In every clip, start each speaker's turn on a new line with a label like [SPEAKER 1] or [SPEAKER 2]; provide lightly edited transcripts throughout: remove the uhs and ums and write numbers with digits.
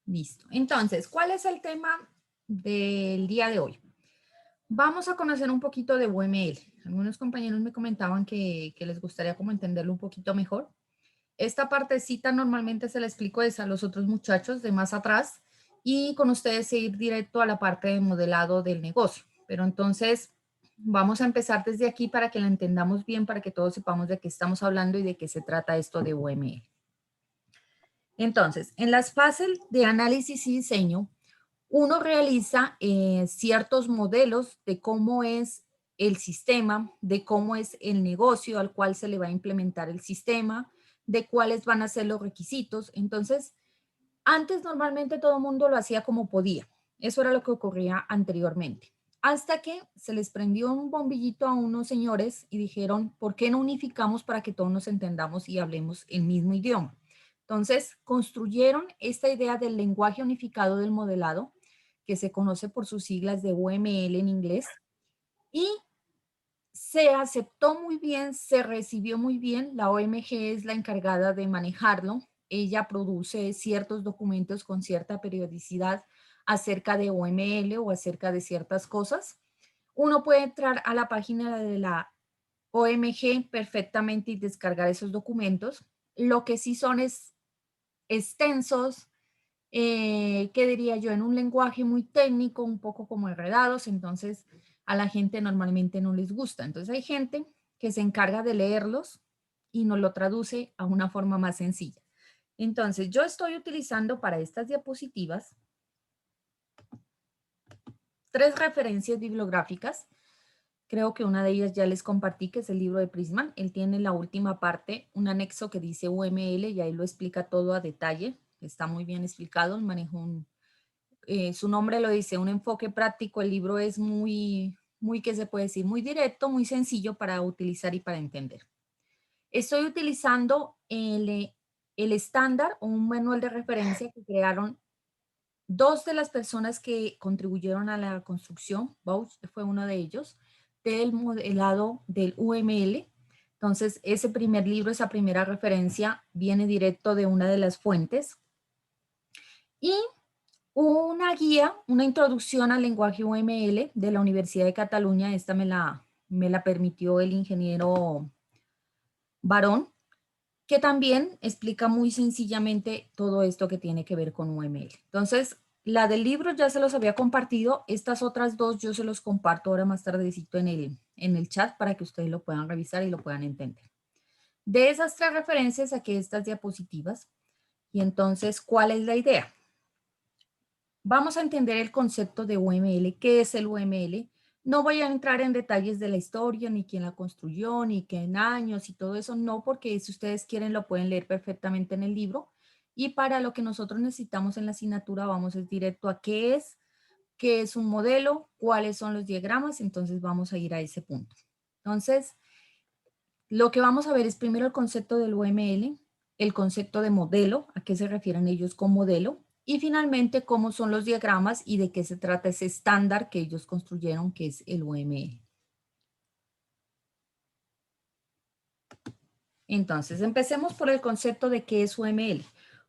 [SPEAKER 1] Listo. Entonces, ¿cuál es el tema del día de hoy? Vamos a conocer un poquito de UML. Algunos compañeros me comentaban que les gustaría como entenderlo un poquito mejor. Esta partecita normalmente se la explico es a los otros muchachos de más atrás y con ustedes ir directo a la parte de modelado del negocio. Pero entonces vamos a empezar desde aquí para que la entendamos bien, para que todos sepamos de qué estamos hablando y de qué se trata esto de UML. Entonces, en las fases de análisis y diseño, uno realiza ciertos modelos de cómo es el sistema, de cómo es el negocio al cual se le va a implementar el sistema, de cuáles van a ser los requisitos. Entonces, antes normalmente todo el mundo lo hacía como podía. Eso era lo que ocurría anteriormente. Hasta que se les prendió un bombillito a unos señores y dijeron, ¿por qué no unificamos para que todos nos entendamos y hablemos el mismo idioma? Entonces, construyeron esta idea del lenguaje unificado del modelado, que se conoce por sus siglas de UML en inglés, y se aceptó muy bien, se recibió muy bien. La OMG es la encargada de manejarlo. Ella produce ciertos documentos con cierta periodicidad acerca de OML o acerca de ciertas cosas. Uno puede entrar a la página de la OMG perfectamente y descargar esos documentos. Lo que sí son es extensos, ¿qué diría yo? En un lenguaje muy técnico, un poco como enredados, entonces a la gente normalmente no les gusta. Entonces hay gente que se encarga de leerlos y nos lo traduce a una forma más sencilla. Entonces yo estoy utilizando para estas diapositivas 3 referencias bibliográficas. Creo que una de ellas ya les compartí, que es el libro de Prisman. Él tiene en la última parte un anexo que dice UML y ahí lo explica todo a detalle. Está muy bien explicado, manejo su nombre lo dice, un enfoque práctico. El libro es muy, ¿qué se puede decir? Muy directo, muy sencillo para utilizar y para entender. Estoy utilizando el estándar o un manual de referencia que crearon 2 de las personas que contribuyeron a la construcción. Bausch fue uno de ellos, del modelado del UML. Entonces, ese primer libro, esa primera referencia, viene directo de una de las fuentes. Y una guía, una introducción al lenguaje UML de la Universidad de Cataluña. Esta me la permitió el ingeniero Barón, que también explica muy sencillamente todo esto que tiene que ver con UML. Entonces, la del libro ya se los había compartido. Estas otras 2 yo se los comparto ahora más tardecito en el chat para que ustedes lo puedan revisar y lo puedan entender. De esas 3 referencias saqué estas diapositivas. Y entonces, ¿cuál es la idea? Vamos a entender el concepto de UML. ¿Qué es el UML? No voy a entrar en detalles de la historia, ni quién la construyó, ni qué en años y todo eso, no, porque si ustedes quieren lo pueden leer perfectamente en el libro. Y para lo que nosotros necesitamos en la asignatura vamos es directo a qué es un modelo, cuáles son los diagramas, entonces vamos a ir a ese punto. Entonces, lo que vamos a ver es primero el concepto del UML, el concepto de modelo, a qué se refieren ellos con modelo, y finalmente cómo son los diagramas y de qué se trata ese estándar que ellos construyeron, que es el UML. Entonces, empecemos por el concepto de qué es UML.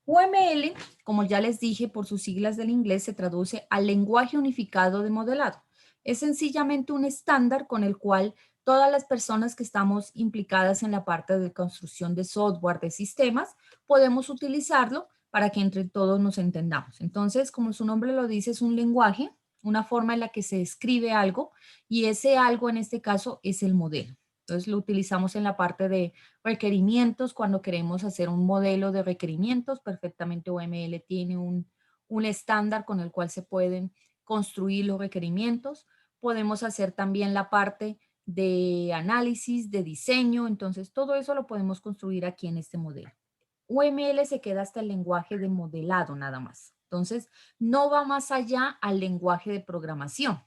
[SPEAKER 1] UML, como ya les dije, por sus siglas del inglés, se traduce al lenguaje unificado de modelado. Es sencillamente un estándar con el cual todas las personas que estamos implicadas en la parte de construcción de software, de sistemas, podemos utilizarlo para que entre todos nos entendamos. Entonces, como su nombre lo dice, es un lenguaje, una forma en la que se escribe algo y ese algo en este caso es el modelo. Entonces, lo utilizamos en la parte de requerimientos, cuando queremos hacer un modelo de requerimientos. Perfectamente OML tiene un estándar con el cual se pueden construir los requerimientos. Podemos hacer también la parte de análisis, de diseño, entonces todo eso lo podemos construir aquí en este modelo. UML se queda hasta el lenguaje de modelado nada más. Entonces, no va más allá al lenguaje de programación.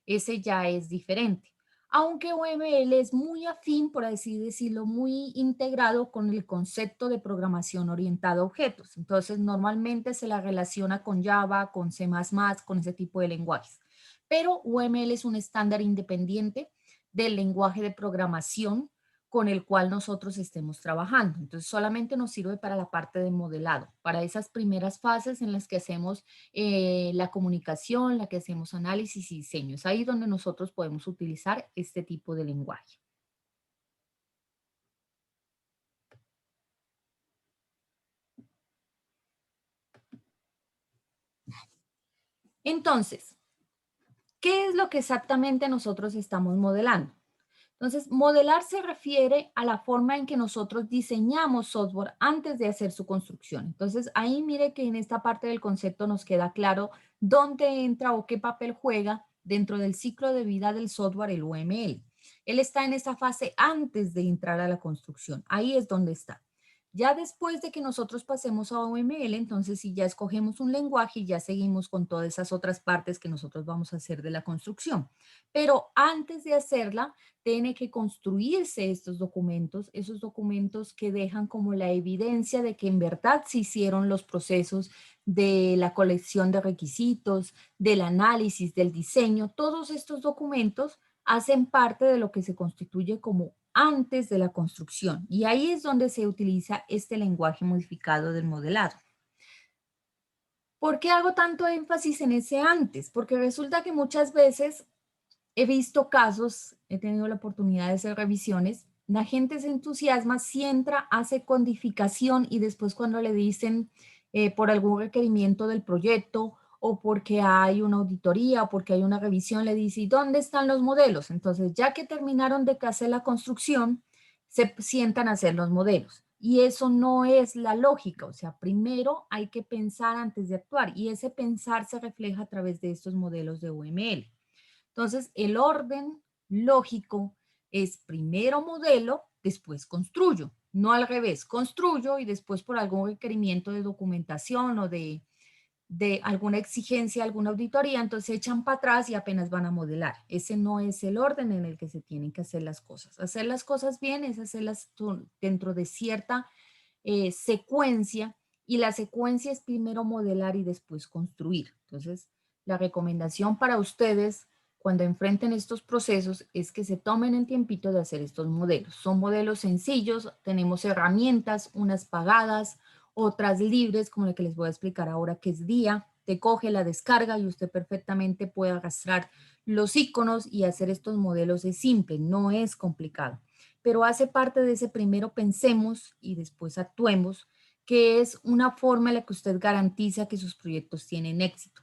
[SPEAKER 1] Ese ya es diferente. Aunque UML es muy afín, por así decirlo, muy integrado con el concepto de programación orientada a objetos. Entonces, normalmente se la relaciona con Java, con C++, con ese tipo de lenguajes. Pero UML es un estándar independiente del lenguaje de programación con el cual nosotros estemos trabajando. Entonces, solamente nos sirve para la parte de modelado, para esas primeras fases en las que hacemos la comunicación, la que hacemos análisis y diseño. Es ahí donde nosotros podemos utilizar este tipo de lenguaje. Entonces, ¿qué es lo que exactamente nosotros estamos modelando? Entonces, modelar se refiere a la forma en que nosotros diseñamos software antes de hacer su construcción. Entonces, ahí mire que en esta parte del concepto nos queda claro dónde entra o qué papel juega dentro del ciclo de vida del software el UML. Él está en esa fase antes de entrar a la construcción. Ahí es donde está. Ya después de que nosotros pasemos a UML, entonces si ya escogemos un lenguaje, ya seguimos con todas esas otras partes que nosotros vamos a hacer de la construcción. Pero antes de hacerla, tiene que construirse estos documentos, esos documentos que dejan como la evidencia de que en verdad se hicieron los procesos de la colección de requisitos, del análisis, del diseño. Todos estos documentos hacen parte de lo que se constituye como antes de la construcción. Y ahí es donde se utiliza este lenguaje modificado del modelado. ¿Por qué hago tanto énfasis en ese antes? Porque resulta que muchas veces he visto casos, he tenido la oportunidad de hacer revisiones, la gente se entusiasma, si entra, hace codificación y después cuando le dicen por algún requerimiento del proyecto o porque hay una auditoría o porque hay una revisión, le dice, ¿y dónde están los modelos? Entonces, ya que terminaron de hacer la construcción, se sientan a hacer los modelos. Y eso no es la lógica, o sea, primero hay que pensar antes de actuar y ese pensar se refleja a través de estos modelos de UML. Entonces, el orden lógico es primero modelo, después construyo, no al revés, construyo y después por algún requerimiento de documentación o de alguna exigencia, alguna auditoría, entonces echan para atrás y apenas van a modelar. Ese no es el orden en el que se tienen que hacer las cosas. Hacer las cosas bien es hacerlas dentro de cierta secuencia y la secuencia es primero modelar y después construir. Entonces, la recomendación para ustedes cuando enfrenten estos procesos es que se tomen el tiempito de hacer estos modelos. Son modelos sencillos, tenemos herramientas, unas pagadas, otras libres, como la que les voy a explicar ahora, que es Día. Te coge la descarga y usted perfectamente puede arrastrar los iconos y hacer estos modelos. Es simple, no es complicado, pero hace parte de ese primero pensemos y después actuemos, que es una forma en la que usted garantiza que sus proyectos tienen éxito.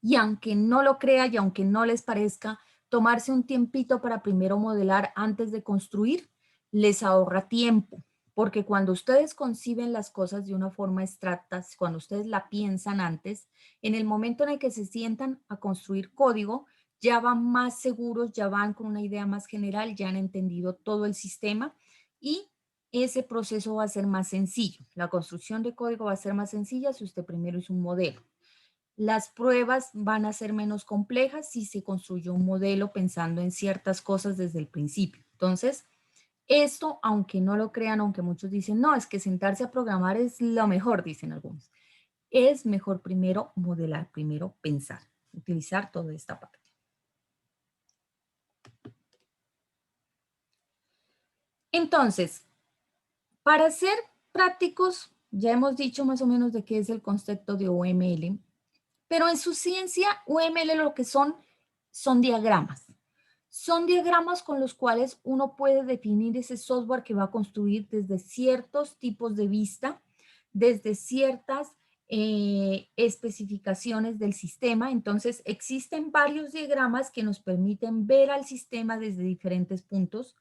[SPEAKER 1] Y aunque no lo crea y aunque no les parezca, tomarse un tiempito para primero modelar antes de construir les ahorra tiempo, porque cuando ustedes conciben las cosas de una forma abstracta, cuando ustedes la piensan antes, en el momento en el que se sientan a construir código, ya van más seguros, ya van con una idea más general, ya han entendido todo el sistema y ese proceso va a ser más sencillo. La construcción de código va a ser más sencilla si usted primero hizo un modelo. Las pruebas van a ser menos complejas si se construyó un modelo pensando en ciertas cosas desde el principio. Entonces, esto, aunque no lo crean, aunque muchos dicen, no, es que sentarse a programar es lo mejor, dicen algunos. Es mejor primero modelar, primero pensar, utilizar toda esta parte. Entonces, para ser prácticos, ya hemos dicho más o menos de qué es el concepto de UML, pero en su ciencia, UML lo que son diagramas. Son diagramas con los cuales uno puede definir ese software que va a construir desde ciertos tipos de vista, desde ciertas especificaciones del sistema. Entonces, existen varios diagramas que nos permiten ver al sistema desde diferentes puntos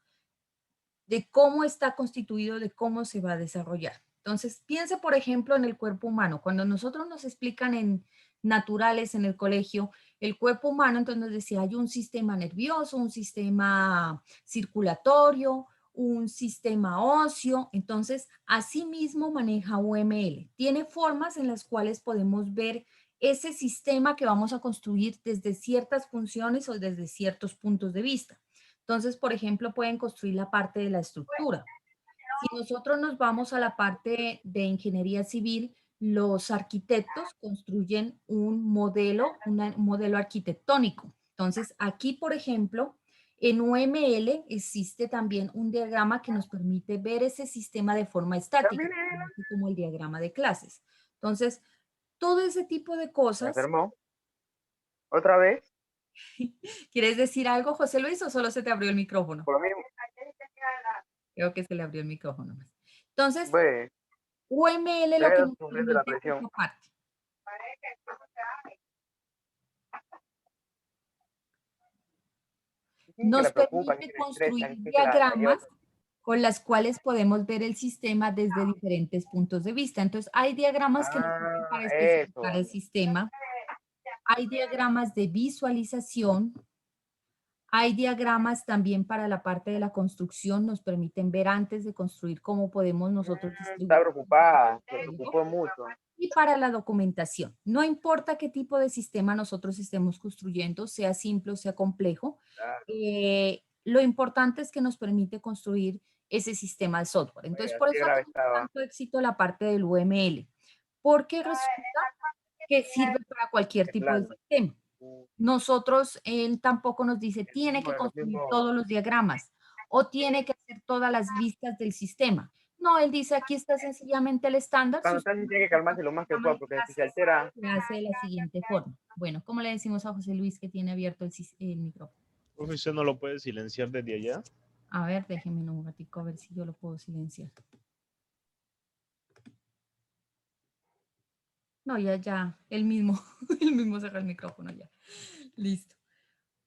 [SPEAKER 1] de cómo está constituido, de cómo se va a desarrollar. Entonces, piense, por ejemplo, en el cuerpo humano. Cuando nosotros nos explican en naturales en el colegio, el cuerpo humano, entonces nos decía, hay un sistema nervioso, un sistema circulatorio, un sistema óseo. Entonces, así mismo maneja UML. Tiene formas en las cuales podemos ver ese sistema que vamos a construir desde ciertas funciones o desde ciertos puntos de vista. Entonces, por ejemplo, pueden construir la parte de la estructura. Si nosotros nos vamos a la parte de ingeniería civil, los arquitectos construyen un modelo arquitectónico. Entonces, aquí, por ejemplo, En UML existe también un diagrama que nos permite ver ese sistema de forma estática, como el diagrama de clases. Entonces, todo ese tipo de
[SPEAKER 2] ¿Se
[SPEAKER 1] cosas.
[SPEAKER 2] enfermó? ¿Otra vez?
[SPEAKER 1] ¿Quieres decir algo, José Luis, o solo se te abrió el micrófono?
[SPEAKER 2] Por lo mismo.
[SPEAKER 1] Creo que se le abrió el micrófono más. Entonces,
[SPEAKER 2] Ve,
[SPEAKER 1] UML lo que
[SPEAKER 2] debe
[SPEAKER 1] nos
[SPEAKER 2] sufrir de la
[SPEAKER 1] permite es
[SPEAKER 2] presión.
[SPEAKER 1] esa parte.
[SPEAKER 2] Sí, que
[SPEAKER 1] Nos
[SPEAKER 2] le preocupa, que
[SPEAKER 1] permite
[SPEAKER 2] le estresa,
[SPEAKER 1] construir
[SPEAKER 2] que la lleva.
[SPEAKER 1] diagramas con las cuales podemos ver el sistema desde diferentes puntos de vista. Entonces, hay diagramas que nos sirven
[SPEAKER 2] Ah,
[SPEAKER 1] para especificar
[SPEAKER 2] eso.
[SPEAKER 1] el sistema, hay diagramas de visualización, hay diagramas también para la parte de la construcción, nos permiten ver antes de construir cómo podemos nosotros
[SPEAKER 2] Está
[SPEAKER 1] distribuir
[SPEAKER 2] preocupada, se
[SPEAKER 1] el código.
[SPEAKER 2] preocupó mucho.
[SPEAKER 1] Y para la documentación. No importa qué tipo de sistema nosotros estemos construyendo, sea simple o sea complejo,
[SPEAKER 2] Claro,
[SPEAKER 1] lo importante es que nos permite construir ese sistema de software.
[SPEAKER 2] oye,
[SPEAKER 1] Entonces, por
[SPEAKER 2] así
[SPEAKER 1] eso ha
[SPEAKER 2] grave
[SPEAKER 1] tenido
[SPEAKER 2] estaba.
[SPEAKER 1] tanto éxito la parte del UML, porque resulta que sirve para cualquier tipo de
[SPEAKER 2] Temblando.
[SPEAKER 1] sistema.
[SPEAKER 2] Uh,
[SPEAKER 1] Nosotros, él tampoco nos dice,
[SPEAKER 2] El
[SPEAKER 1] tiene
[SPEAKER 2] mismo,
[SPEAKER 1] que
[SPEAKER 2] los
[SPEAKER 1] construir
[SPEAKER 2] mismos.
[SPEAKER 1] todos los diagramas o tiene que hacer todas las vistas del sistema. No, él dice, aquí está sencillamente el estándar. Si
[SPEAKER 2] Cuando
[SPEAKER 1] usted
[SPEAKER 2] está así tiene que
[SPEAKER 1] necesita un
[SPEAKER 2] calmarse lo más que
[SPEAKER 1] diagrama
[SPEAKER 2] pueda,
[SPEAKER 1] de
[SPEAKER 2] porque si se
[SPEAKER 1] clases,
[SPEAKER 2] altera,
[SPEAKER 1] se hace de la siguiente forma. Bueno, ¿cómo le decimos a José Luis que tiene abierto el micrófono?
[SPEAKER 3] Profe, ¿usted no lo puede silenciar desde allá?
[SPEAKER 1] A ver, déjeme un ratico a ver si yo lo puedo silenciar. No, ya, él mismo, él mismo cerró el micrófono ya. Listo.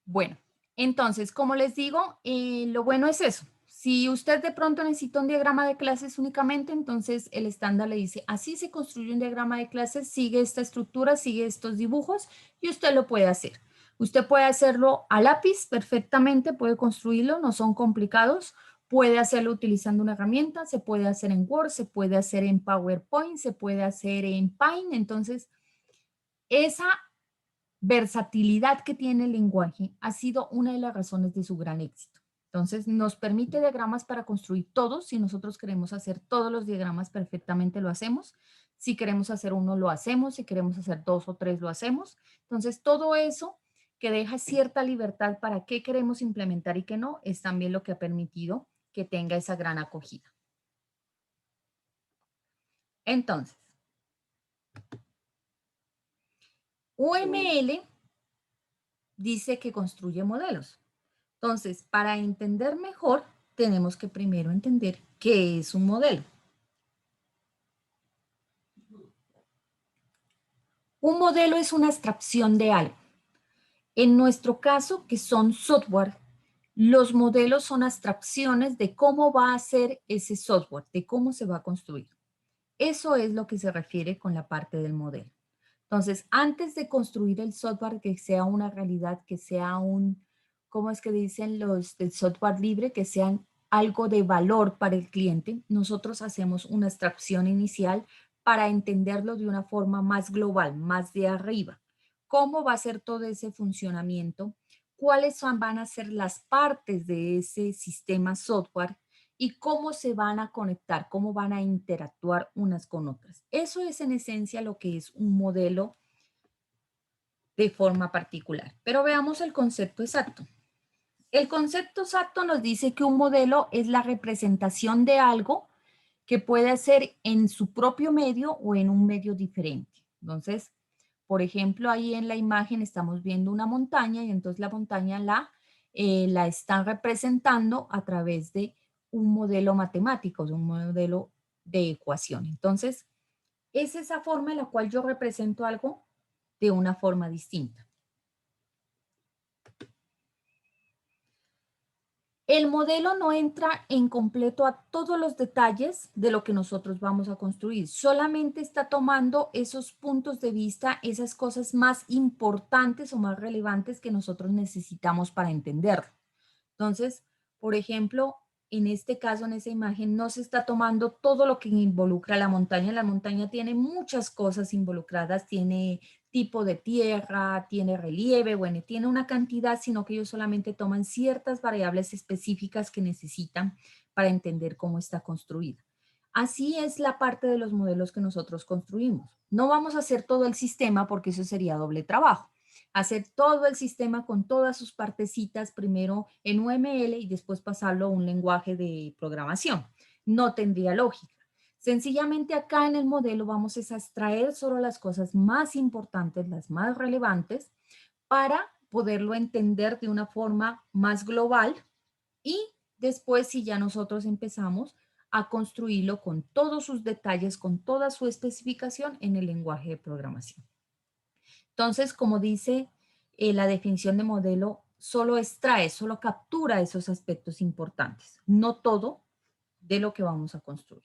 [SPEAKER 1] Bueno, entonces, como les digo, lo bueno es eso. Si usted de pronto necesita un diagrama de clases únicamente, entonces el estándar le dice, así se construye un diagrama de clases, sigue esta estructura, sigue estos dibujos y usted lo puede hacer. Usted puede hacerlo a lápiz perfectamente, puede construirlo, no son complicados. Puede hacerlo utilizando una herramienta, se puede hacer en Word, se puede hacer en PowerPoint, se puede hacer en Paint. Entonces, esa versatilidad que tiene el lenguaje ha sido una de las razones de su gran éxito. Entonces, nos permite diagramas para construir todos. Si nosotros queremos hacer todos los diagramas perfectamente, lo hacemos. Si queremos hacer uno, lo hacemos. Si queremos hacer dos o tres, lo hacemos. Entonces, todo eso que deja cierta libertad para qué queremos implementar y qué no, es también lo que ha permitido que tenga esa gran acogida. Entonces, UML dice que construye modelos. Entonces, para entender mejor, tenemos que primero entender qué es un modelo. Un modelo es una abstracción de algo. En nuestro caso, que son software, los modelos son abstracciones de cómo va a ser ese software, de cómo se va a construir. Eso es lo que se refiere con la parte del modelo. Entonces, antes de construir el software que sea una realidad, que sea un, ¿cómo es que dicen los del software libre? Que sean algo de valor para el cliente, nosotros hacemos una abstracción inicial para entenderlo de una forma más global, más de arriba. ¿Cómo va a ser todo ese funcionamiento? ¿Cuáles van a ser las partes de ese sistema software? Y cómo se van a conectar, cómo van a interactuar unas con otras. Eso es en esencia lo que es un modelo de forma particular. Pero veamos el concepto exacto. El concepto exacto nos dice que un modelo es la representación de algo que puede ser en su propio medio o en un medio diferente. Entonces, por ejemplo, ahí en la imagen estamos viendo una montaña y entonces la montaña la están representando a través de un modelo matemático, de un modelo de ecuación. Entonces, es esa forma en la cual yo represento algo de una forma distinta. El modelo no entra en completo a todos los detalles de lo que nosotros vamos a construir, solamente está tomando esos puntos de vista, esas cosas más importantes o más relevantes que nosotros necesitamos para entenderlo. Entonces, por ejemplo, en este caso, en esa imagen, no se está tomando todo lo que involucra la montaña. La montaña tiene muchas cosas involucradas, tiene tipo de tierra, tiene relieve, bueno, tiene una cantidad, sino que ellos solamente toman ciertas variables específicas que necesitan para entender cómo está construida. Así es la parte de los modelos que nosotros construimos. No vamos a hacer todo el sistema porque eso sería doble trabajo. hacer todo el sistema con todas sus partecitas, primero en UML y después pasarlo a un lenguaje de programación. No tendría lógica. Sencillamente acá en el modelo vamos a extraer solo las cosas más importantes, las más relevantes, para poderlo entender de una forma más global y después si ya nosotros empezamos a construirlo con todos sus detalles, con toda su especificación en el lenguaje de programación. Entonces, como dice la definición de modelo, solo extrae, solo captura esos aspectos importantes, no todo de lo que vamos a construir.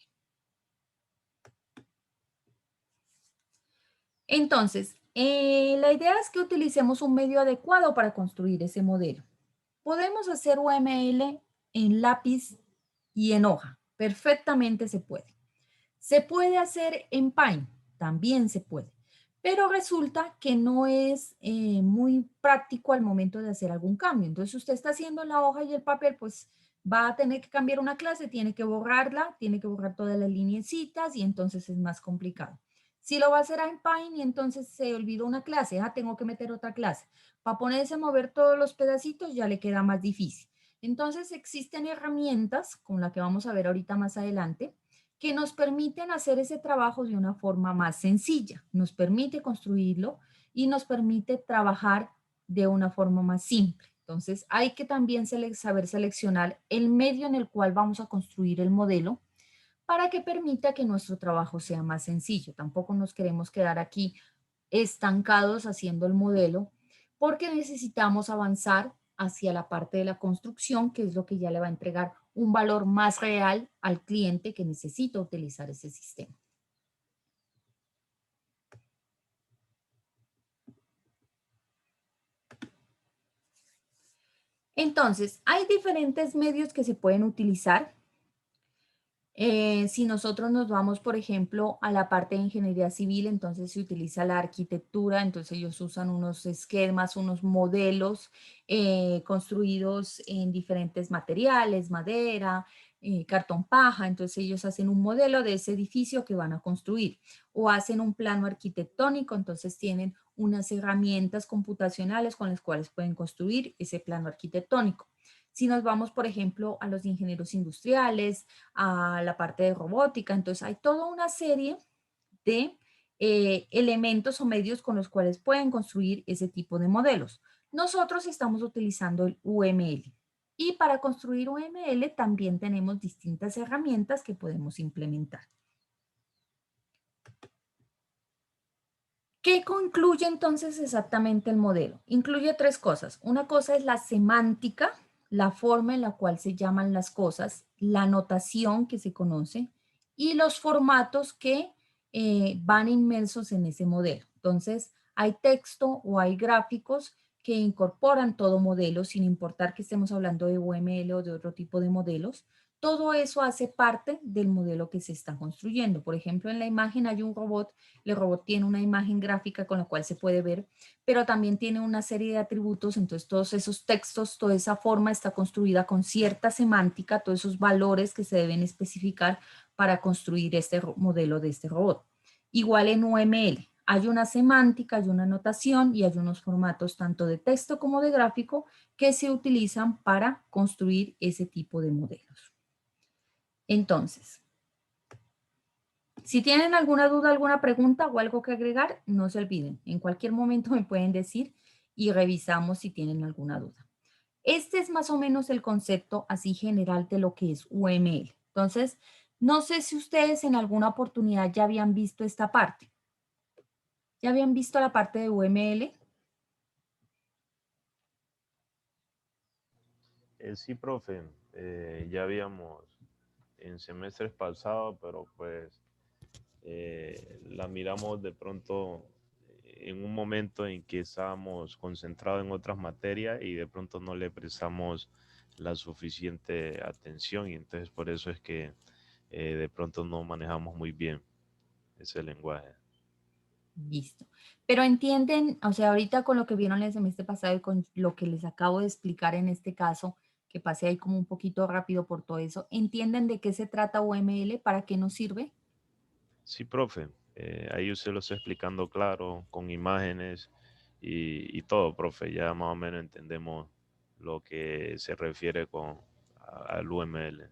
[SPEAKER 1] Entonces, la idea es que utilicemos un medio adecuado para construir ese modelo. Podemos hacer UML en lápiz y en hoja. Perfectamente se puede. Se puede hacer en Paint. También se puede. Pero resulta que no es muy práctico al momento de hacer algún cambio. Entonces, usted está haciendo la hoja y el papel, pues va a tener que cambiar una clase, tiene que borrarla, tiene que borrar todas las lineecitas y entonces es más complicado. Si lo va a hacer en Paint y entonces se olvidó una clase, tengo que meter otra clase. Para ponerse a mover todos los pedacitos ya le queda más difícil. Entonces existen herramientas, con la que vamos a ver ahorita más adelante, que nos permiten hacer ese trabajo de una forma más sencilla. Nos permite construirlo y nos permite trabajar de una forma más simple. Entonces hay que también saber seleccionar el medio en el cual vamos a construir el modelo para que permita que nuestro trabajo sea más sencillo. Tampoco nos queremos quedar aquí estancados haciendo el modelo porque necesitamos avanzar hacia la parte de la construcción, que es lo que ya le va a entregar un valor más real al cliente que necesita utilizar ese sistema. Entonces, hay diferentes medios que se pueden utilizar. Si nosotros nos vamos, por ejemplo, a la parte de ingeniería civil, entonces se utiliza la arquitectura, entonces ellos usan unos esquemas, unos modelos construidos en diferentes materiales, madera, cartón paja, entonces ellos hacen un modelo de ese edificio que van a construir o hacen un plano arquitectónico, entonces tienen unas herramientas computacionales con las cuales pueden construir ese plano arquitectónico. Si nos vamos, por ejemplo, a los ingenieros industriales, a la parte de robótica, entonces hay toda una serie de elementos o medios con los cuales pueden construir ese tipo de modelos. Nosotros estamos utilizando el UML. Y para construir UML también tenemos distintas herramientas que podemos implementar. ¿Qué concluye entonces exactamente el modelo? Incluye tres cosas. Una cosa es la semántica, la forma en la cual se llaman las cosas, la notación que se conoce y los formatos que van inmersos en ese modelo. Entonces, hay texto o hay gráficos que incorporan todo modelo, sin importar que estemos hablando de UML o de otro tipo de modelos. Todo eso hace parte del modelo que se está construyendo. Por ejemplo, en la imagen hay un robot. El robot tiene una imagen gráfica con la cual se puede ver, pero también tiene una serie de atributos, entonces todos esos textos, toda esa forma está construida con cierta semántica, todos esos valores que se deben especificar para construir este modelo de este robot. Igual en UML, hay una semántica, hay una notación y hay unos formatos tanto de texto como de gráfico que se utilizan para construir ese tipo de modelos. Entonces, si tienen alguna duda, alguna pregunta o algo que agregar, no se olviden. En cualquier momento me pueden decir y revisamos si tienen alguna duda. Este es más o menos el concepto así general de lo que es UML. Entonces, no sé si ustedes en alguna oportunidad ya habían visto esta parte. ¿Ya habían visto la parte de UML?
[SPEAKER 3] Sí, profe, ya habíamos en semestres pasados, pero pues la miramos de pronto en un momento en que estábamos concentrados en otras materias y de pronto no le prestamos la suficiente atención y entonces por eso es que de pronto no manejamos muy bien ese lenguaje.
[SPEAKER 1] Listo. Pero entienden, o sea, ahorita con lo que vieron el semestre pasado y con lo que les acabo de explicar en este caso, que pasé ahí como un poquito rápido por todo eso, ¿entienden de qué se trata UML? ¿Para qué nos sirve?
[SPEAKER 3] Sí, profe, ahí usted lo está explicando claro, con imágenes y todo, profe. Ya más o menos entendemos lo que se refiere al UML.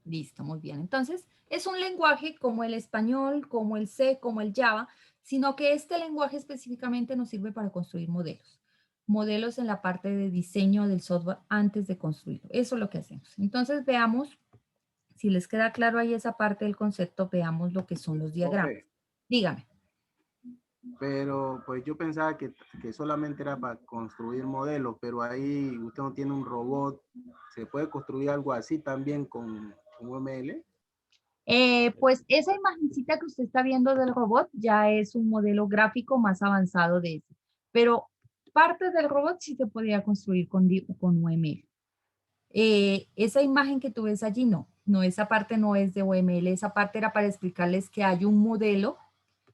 [SPEAKER 1] Listo, muy bien. Entonces, es un lenguaje como el español, como el C, como el Java, sino que este lenguaje específicamente nos sirve para construir modelos. Modelos en la parte de diseño del software antes de construirlo. Eso es lo que hacemos. Entonces, veamos, si les queda claro ahí esa parte del concepto, veamos lo que son los diagramas.
[SPEAKER 4] Profe,
[SPEAKER 1] Dígame.
[SPEAKER 4] pero pues yo pensaba que solamente era para construir modelos, pero ahí usted no tiene un robot. ¿Se puede construir algo así también con UML?
[SPEAKER 1] Pues esa imagencita que usted está viendo del robot ya es un modelo gráfico más avanzado de ese. Pero parte del robot sí se podría construir con UML. Esa imagen que tú ves allí, no, esa parte no es de UML, esa parte era para explicarles que hay un modelo,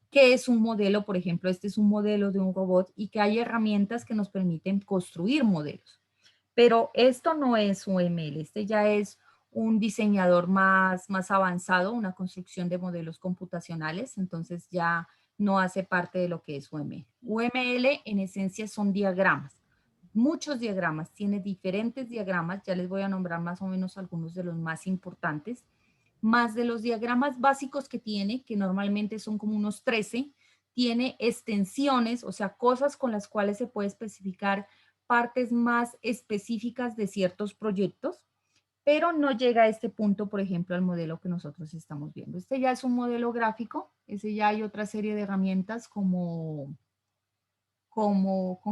[SPEAKER 1] que es un modelo, por ejemplo, este es un modelo de un robot y que hay herramientas que nos permiten construir modelos. Pero esto no es UML, este ya es un diseñador más avanzado, una construcción de modelos computacionales, entonces ya no hace parte de lo que es UML. UML en esencia son diagramas, muchos diagramas, tiene diferentes diagramas, ya les voy a nombrar más o menos algunos de los más importantes, más de los diagramas básicos que tiene, que normalmente son como unos 13, tiene extensiones, o sea, cosas con las cuales se puede especificar partes más específicas de ciertos proyectos, pero no llega a este punto, por ejemplo, al modelo que nosotros estamos viendo. Este ya es un modelo gráfico, ese ya hay otra serie de herramientas ¿con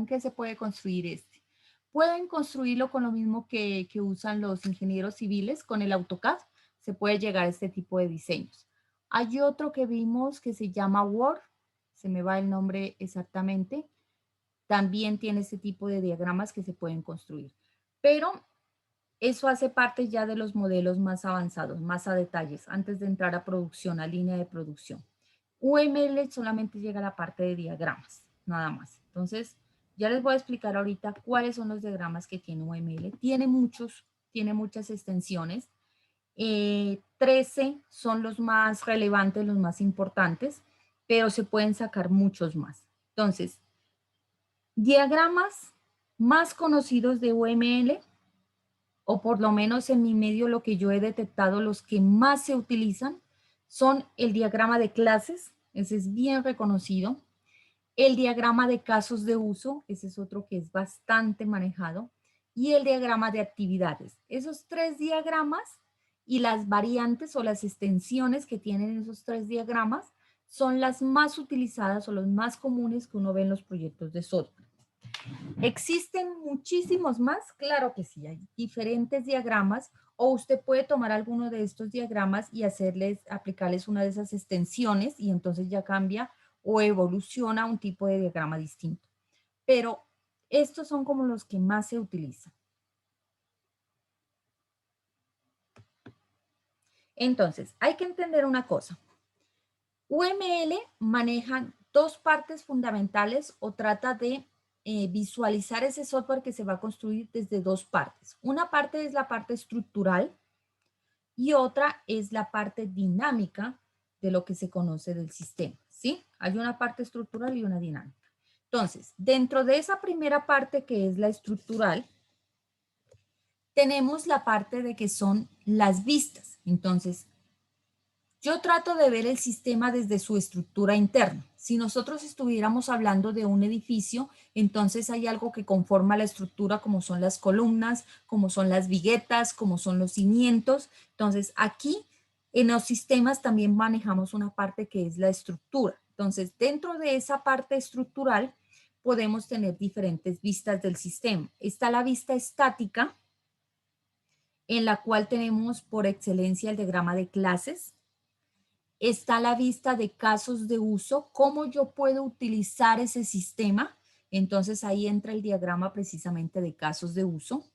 [SPEAKER 1] qué se puede construir este? Pueden construirlo con lo mismo que usan los ingenieros civiles, con el AutoCAD, se puede llegar a este tipo de diseños. Hay otro que vimos que se llama Word, se me va el nombre exactamente, también tiene este tipo de diagramas que se pueden construir. Pero eso hace parte ya de los modelos más avanzados, más a detalles, antes de entrar a producción, a línea de producción. UML solamente llega a la parte de diagramas, nada más. Entonces, ya les voy a explicar ahorita cuáles son los diagramas que tiene UML. Tiene muchos, tiene muchas extensiones. 13 son los más relevantes, los más importantes, pero se pueden sacar muchos más. Entonces, diagramas más conocidos de UML, o por lo menos en mi medio lo que yo he detectado, los que más se utilizan son el diagrama de clases, ese es bien reconocido, el diagrama de casos de uso, ese es otro que es bastante manejado, y el diagrama de actividades. Esos tres diagramas y las variantes o las extensiones que tienen esos tres diagramas son las más utilizadas o los más comunes que uno ve en los proyectos de software. ¿Existen muchísimos más? Claro que sí, hay diferentes diagramas o usted puede tomar alguno de estos diagramas y aplicarles una de esas extensiones y entonces ya cambia o evoluciona a un tipo de diagrama distinto. Pero estos son como los que más se utilizan. Entonces, hay que entender una cosa. UML maneja dos partes fundamentales o trata de visualizar ese software que se va a construir desde dos partes. Una parte es la parte estructural y otra es la parte dinámica de lo que se conoce del sistema, ¿sí? Hay una parte estructural y una dinámica. Entonces, dentro de esa primera parte que es la estructural, tenemos la parte de que son las vistas. Entonces, yo trato de ver el sistema desde su estructura interna. Si nosotros estuviéramos hablando de un edificio, entonces hay algo que conforma la estructura como son las columnas, como son las viguetas, como son los cimientos. Entonces aquí en los sistemas también manejamos una parte que es la estructura. Entonces dentro de esa parte estructural podemos tener diferentes vistas del sistema. Está la vista estática, en la cual tenemos por excelencia el diagrama de clases. Está la vista de casos de uso, cómo yo puedo utilizar ese sistema. Entonces ahí entra el diagrama precisamente de casos de uso.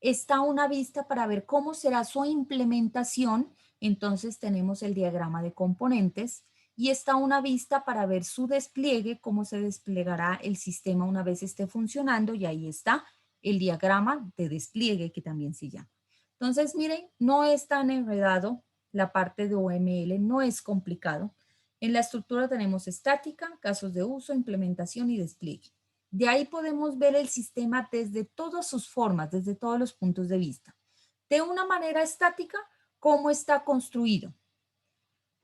[SPEAKER 1] Está una vista para ver cómo será su implementación. Entonces tenemos el diagrama de componentes. Y está una vista para ver su despliegue, cómo se desplegará el sistema una vez esté funcionando. Y ahí está el diagrama de despliegue que también se llama. Entonces, miren, no es tan enredado la parte de UML, no es complicado. En la estructura tenemos estática, casos de uso, implementación y despliegue. De ahí podemos ver el sistema desde todas sus formas, desde todos los puntos de vista. De una manera estática, cómo está construido.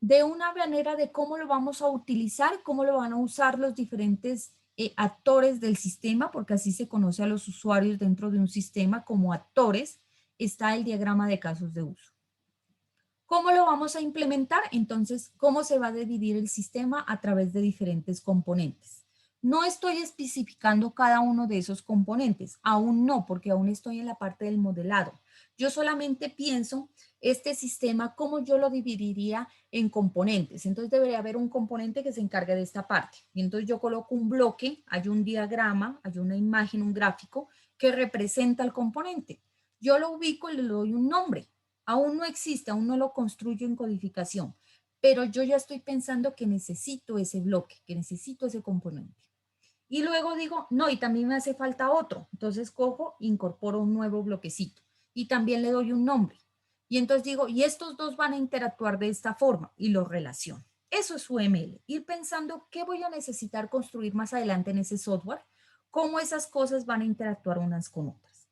[SPEAKER 1] De una manera de cómo lo vamos a utilizar, cómo lo van a usar los diferentes actores del sistema, porque así se conoce a los usuarios dentro de un sistema como actores, está el diagrama de casos de uso. ¿Cómo lo vamos a implementar? Entonces, ¿cómo se va a dividir el sistema a través de diferentes componentes? No estoy especificando cada uno de esos componentes, aún no, porque aún estoy en la parte del modelado. Yo solamente pienso este sistema, cómo yo lo dividiría en componentes. Entonces debería haber un componente que se encargue de esta parte. Y entonces yo coloco un bloque, hay un diagrama, hay una imagen, un gráfico que representa el componente. Yo lo ubico y le doy un nombre. Aún no existe, aún no lo construyo en codificación, pero yo ya estoy pensando que necesito ese bloque, que necesito ese componente. Y luego digo, no, y también me hace falta otro. Entonces cojo, incorporo un nuevo bloquecito y también le doy un nombre. Y entonces digo, y estos dos van a interactuar de esta forma y los relaciono. Eso es UML, ir pensando qué voy a necesitar construir más adelante en ese software, cómo esas cosas van a interactuar unas con otras.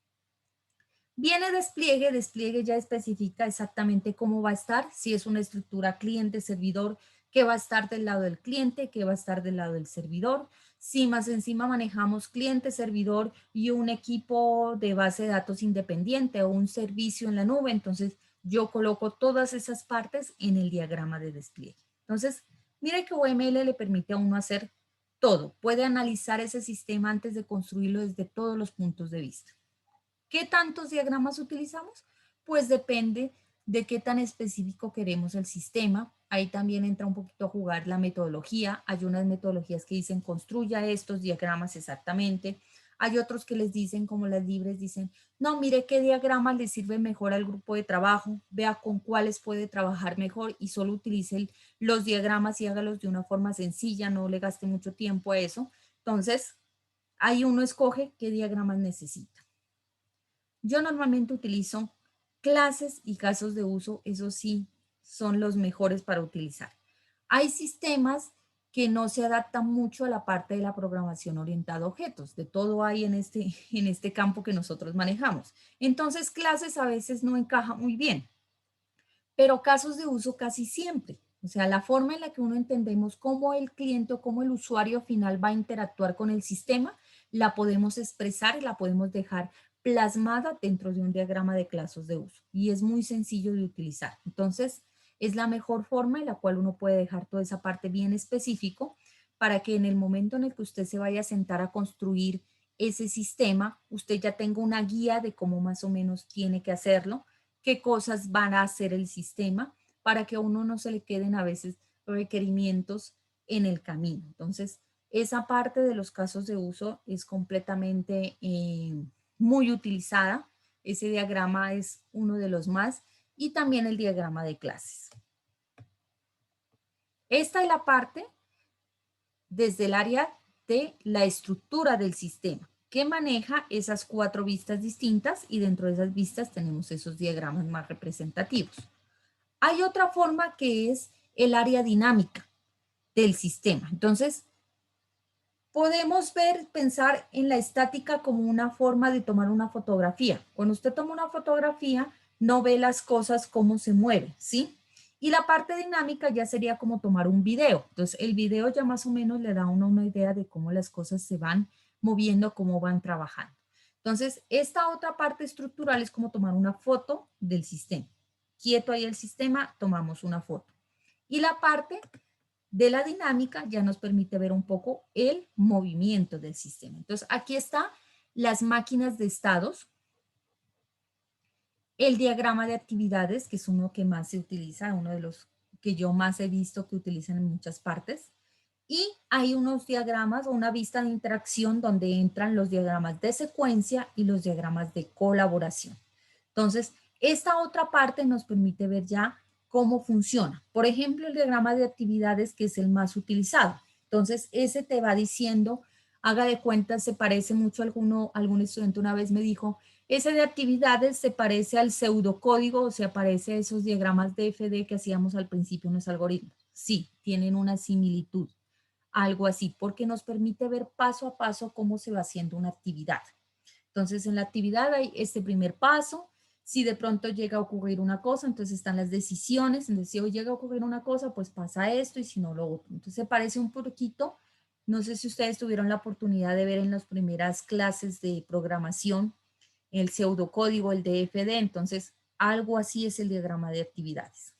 [SPEAKER 1] Viene despliegue, despliegue ya especifica exactamente cómo va a estar, si es una estructura cliente-servidor, qué va a estar del lado del cliente, qué va a estar del lado del servidor. Si más encima manejamos cliente-servidor y un equipo de base de datos independiente o un servicio en la nube, entonces yo coloco todas esas partes en el diagrama de despliegue. Entonces, mire que UML le permite a uno hacer todo. Puede analizar ese sistema antes de construirlo desde todos los puntos de vista. ¿Qué tantos diagramas utilizamos? Pues depende de qué tan específico queremos el sistema. Ahí también entra un poquito a jugar la metodología. Hay unas metodologías que dicen construya estos diagramas exactamente. Hay otros que les dicen, como las libres, dicen, no, mire qué diagrama le sirve mejor al grupo de trabajo, vea con cuáles puede trabajar mejor y solo utilice los diagramas y hágalos de una forma sencilla, no le gaste mucho tiempo a eso. Entonces, ahí uno escoge qué diagramas necesita. Yo normalmente utilizo clases y casos de uso, eso sí, son los mejores para utilizar. Hay sistemas que no se adaptan mucho a la parte de la programación orientada a objetos. De todo hay en este campo que nosotros manejamos. Entonces, clases a veces no encaja muy bien, pero casos de uso casi siempre. O sea, la forma en la que uno entendemos cómo el cliente o cómo el usuario final va a interactuar con el sistema, la podemos expresar y la podemos dejar plasmada dentro de un diagrama de clases de uso. Y es muy sencillo de utilizar. Entonces, es la mejor forma en la cual uno puede dejar toda esa parte bien específico para que en el momento en el que usted se vaya a sentar a construir ese sistema, usted ya tenga una guía de cómo más o menos tiene que hacerlo, qué cosas van a hacer el sistema, para que a uno no se le queden a veces requerimientos en el camino. Entonces, esa parte de los casos de uso es completamente muy utilizada. Ese diagrama es uno de los más, y también el diagrama de clases. Esta es la parte desde el área de la estructura del sistema, que maneja esas 4 vistas distintas, y dentro de esas vistas tenemos esos diagramas más representativos. Hay otra forma que es el área dinámica del sistema. Entonces, podemos pensar en la estática como una forma de tomar una fotografía. Cuando usted toma una fotografía, no ve las cosas cómo se mueven, ¿sí? Y la parte dinámica ya sería como tomar un video. Entonces, el video ya más o menos le da a uno una idea de cómo las cosas se van moviendo, cómo van trabajando. Entonces, esta otra parte estructural es como tomar una foto del sistema. Quieto ahí el sistema, tomamos una foto. Y la parte de la dinámica ya nos permite ver un poco el movimiento del sistema. Entonces, aquí están las máquinas de estados, el diagrama de actividades, que es uno que más se utiliza, uno de los que yo más he visto que utilizan en muchas partes, y hay unos diagramas o una vista de interacción donde entran los diagramas de secuencia y los diagramas de colaboración. Entonces, esta otra parte nos permite ver ya cómo funciona. Por ejemplo, el diagrama de actividades, que es el más utilizado. Entonces, ese te va diciendo, haga de cuenta, se parece mucho a algún estudiante una vez me dijo, ese de actividades se parece al pseudocódigo, o se parece a esos diagramas de FD que hacíamos al principio en los algoritmos. Sí, tienen una similitud. algo así, porque nos permite ver paso a paso cómo se va haciendo una actividad. Entonces, en la actividad hay este primer paso. Si de pronto llega a ocurrir una cosa, entonces están las decisiones. Entonces, si hoy llega a ocurrir una cosa, pues pasa esto y si no, lo otro. Entonces, se parece un poquito. No sé si ustedes tuvieron la oportunidad de ver en las primeras clases de programación el pseudocódigo, el DFD. Entonces, algo así es el diagrama de actividades.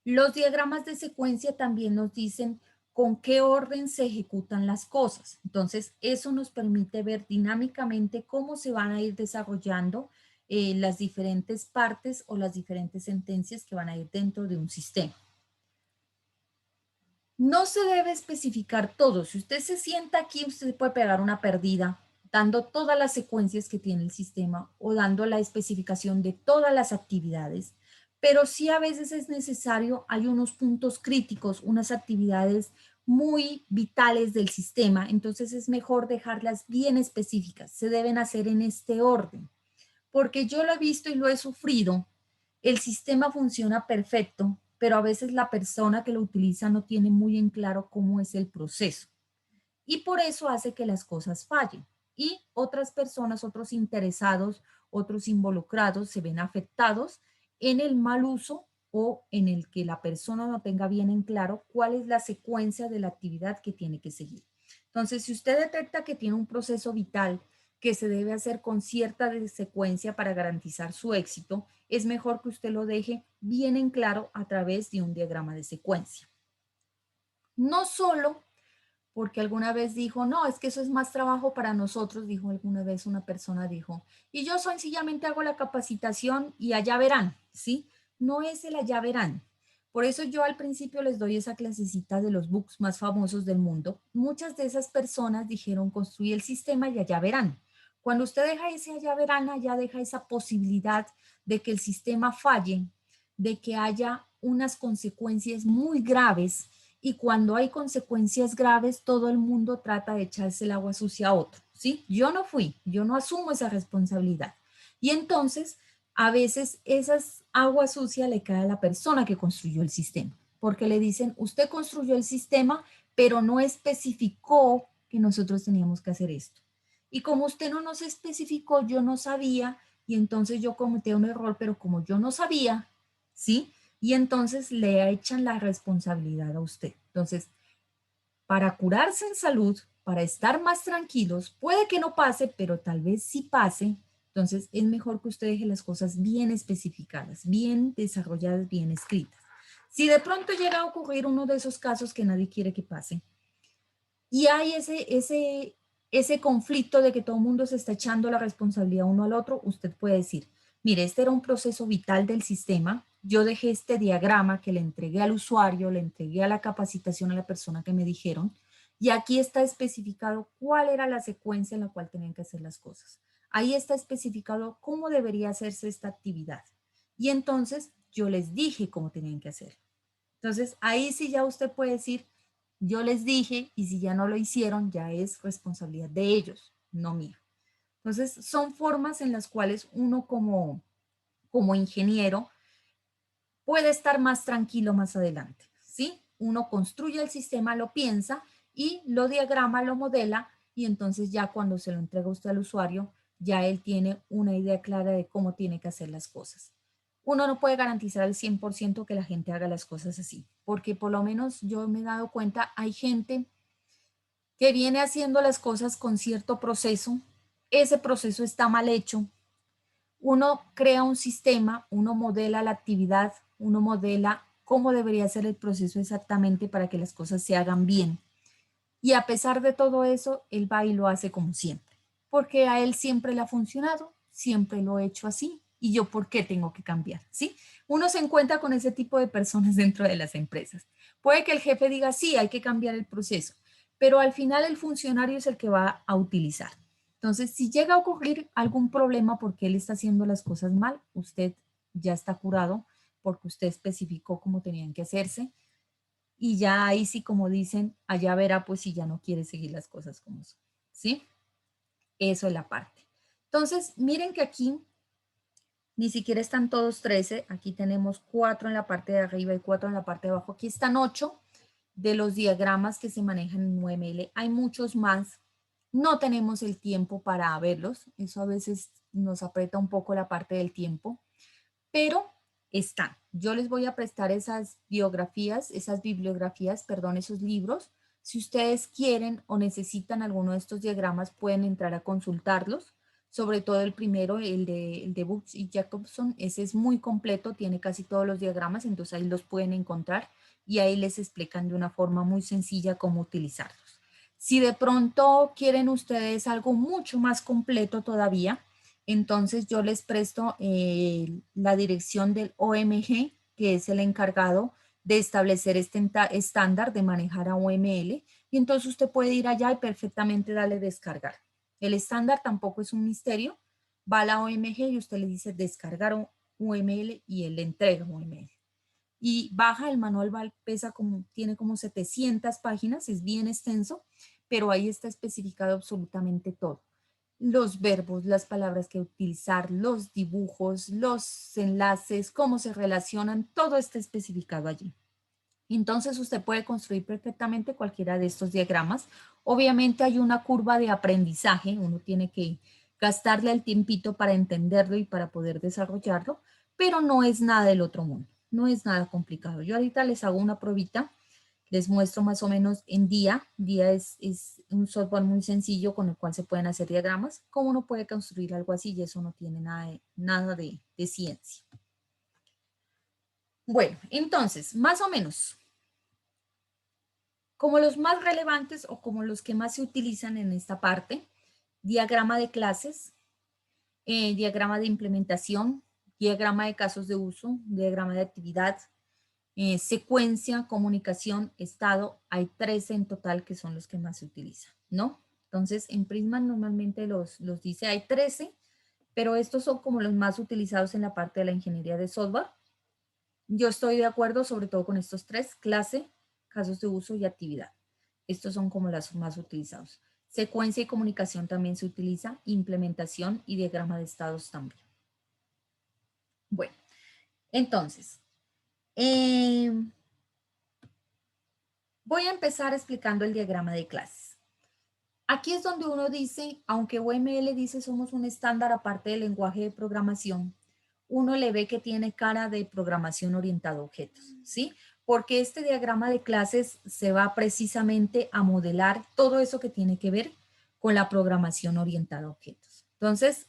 [SPEAKER 1] Los diagramas de secuencia también nos dicen con qué orden se ejecutan las cosas. Entonces, eso nos permite ver dinámicamente cómo se van a ir desarrollando las diferentes partes o las diferentes sentencias que van a ir dentro de un sistema. No se debe especificar todo. Si usted se sienta aquí, usted puede pegar una perdida dando todas las secuencias que tiene el sistema o dando la especificación de todas las actividades. Pero sí a veces es necesario, hay unos puntos críticos, unas actividades muy vitales del sistema, entonces es mejor dejarlas bien específicas. Se deben hacer en este orden, porque yo lo he visto y lo he sufrido. El sistema funciona perfecto, pero a veces la persona que lo utiliza no tiene muy en claro cómo es el proceso. Y por eso hace que las cosas fallen. Y otras personas, otros interesados, otros involucrados se ven afectados en el mal uso o en el que la persona no tenga bien en claro cuál es la secuencia de la actividad que tiene que seguir. Entonces, si usted detecta que tiene un proceso vital que se debe hacer con cierta secuencia para garantizar su éxito, es mejor que usted lo deje bien en claro a través de un diagrama de secuencia. No solo porque alguna vez dijo, no, es que eso es más trabajo para nosotros, dijo alguna vez una persona, dijo, y yo sencillamente hago la capacitación y allá verán, ¿sí? No es el allá verán. Por eso yo al principio les doy esa clasecita de los books más famosos del mundo. Muchas de esas personas dijeron, construye el sistema y allá verán. Cuando usted deja ese allá verán, allá deja esa posibilidad de que el sistema falle, de que haya unas consecuencias muy graves. Y cuando hay consecuencias graves, todo el mundo trata de echarse el agua sucia a otro, ¿sí? Yo no fui, yo no asumo esa responsabilidad. Y entonces, a veces esas aguas sucias le cae a la persona que construyó el sistema, porque le dicen, usted construyó el sistema, pero no especificó que nosotros teníamos que hacer esto. Y como usted no nos especificó, yo no sabía, y entonces yo cometí un error, pero como yo no sabía, ¿sí? Y entonces le echan la responsabilidad a usted. Entonces, para curarse en salud, para estar más tranquilos, puede que no pase, pero tal vez sí pase. Entonces, es mejor que usted deje las cosas bien especificadas, bien desarrolladas, bien escritas. Si de pronto llega a ocurrir uno de esos casos que nadie quiere que pase, y hay ese conflicto de que todo el mundo se está echando la responsabilidad uno al otro, usted puede decir, mire, este era un proceso vital del sistema, yo dejé este diagrama que le entregué al usuario, le entregué a la capacitación a la persona que me dijeron, y aquí está especificado cuál era la secuencia en la cual tenían que hacer las cosas. Ahí está especificado cómo debería hacerse esta actividad. Y entonces yo les dije cómo tenían que hacer. Entonces ahí sí ya usted puede decir, yo les dije y si ya no lo hicieron, ya es responsabilidad de ellos, no mía. Entonces son formas en las cuales uno como ingeniero puede estar más tranquilo más adelante, ¿sí? Uno construye el sistema, lo piensa y lo diagrama, lo modela y entonces ya cuando se lo entrega usted al usuario, ya él tiene una idea clara de cómo tiene que hacer las cosas. Uno no puede garantizar al 100% que la gente haga las cosas así, porque por lo menos yo me he dado cuenta, hay gente que viene haciendo las cosas con cierto proceso, ese proceso está mal hecho, uno crea un sistema, uno modela la actividad, uno modela cómo debería ser el proceso exactamente para que las cosas se hagan bien. Y a pesar de todo eso, él va y lo hace como siempre, porque a él siempre le ha funcionado, siempre lo he hecho así, y yo por qué tengo que cambiar, ¿sí? Uno se encuentra con ese tipo de personas dentro de las empresas. Puede que el jefe diga, sí, hay que cambiar el proceso, pero al final el funcionario es el que va a utilizar. Entonces, si llega a ocurrir algún problema porque él está haciendo las cosas mal, usted ya está curado porque usted especificó cómo tenían que hacerse y ya ahí sí, como dicen, allá verá pues si ya no quiere seguir las cosas como son, ¿sí? Eso es la parte. Entonces, miren que aquí ni siquiera están todos 13, aquí tenemos 4 en la parte de arriba y 4 en la parte de abajo, aquí están 8. de los diagramas que se manejan en UML. Hay muchos más. No tenemos el tiempo para verlos. Eso a veces nos aprieta un poco la parte del tiempo. Pero están. Yo les voy a prestar esas bibliografías, perdón, esos libros. Si ustedes quieren o necesitan alguno de estos diagramas, pueden entrar a consultarlos. Sobre todo el primero, el de Books y Jacobson, ese es muy completo, tiene casi todos los diagramas, entonces ahí los pueden encontrar y ahí les explican de una forma muy sencilla cómo utilizarlos. Si de pronto quieren ustedes algo mucho más completo todavía, entonces yo les presto la dirección del OMG, que es el encargado de establecer este estándar de manejar a UML, y entonces usted puede ir allá y perfectamente darle descargar. El estándar tampoco es un misterio, va a la OMG y usted le dice descargar UML y él le entrega UML. Y baja, el manual tiene como 700 páginas, es bien extenso, pero ahí está especificado absolutamente todo. Los verbos, las palabras que utilizar, los dibujos, los enlaces, cómo se relacionan, todo está especificado allí. Entonces usted puede construir perfectamente cualquiera de estos diagramas. Obviamente hay una curva de aprendizaje, uno tiene que gastarle el tiempito para entenderlo y para poder desarrollarlo, pero no es nada del otro mundo, no es nada complicado. Yo ahorita les hago una probita, les muestro más o menos en Dia. Dia es un software muy sencillo con el cual se pueden hacer diagramas. ¿Cómo uno puede construir algo así? Y eso no tiene nada de ciencia. Bueno, entonces, más o menos, como los más relevantes o como los que más se utilizan en esta parte, diagrama de clases, diagrama de implementación, diagrama de casos de uso, diagrama de actividad, secuencia, comunicación, estado, hay 13 en total que son los que más se utilizan, ¿no? Entonces, en Prisma normalmente los dice, hay 13, pero estos son como los más utilizados en la parte de la ingeniería de software. Yo estoy de acuerdo sobre todo con estos tres: clase, casos de uso y actividad. Estos son como los más utilizados. Secuencia y comunicación también se utiliza, implementación y diagrama de estados también. Bueno, entonces, voy a empezar explicando el diagrama de clases. Aquí es donde uno dice, aunque UML dice somos un estándar aparte del lenguaje de programación, uno le ve que tiene cara de programación orientada a objetos, ¿sí? Porque este diagrama de clases se va precisamente a modelar todo eso que tiene que ver con la programación orientada a objetos. Entonces,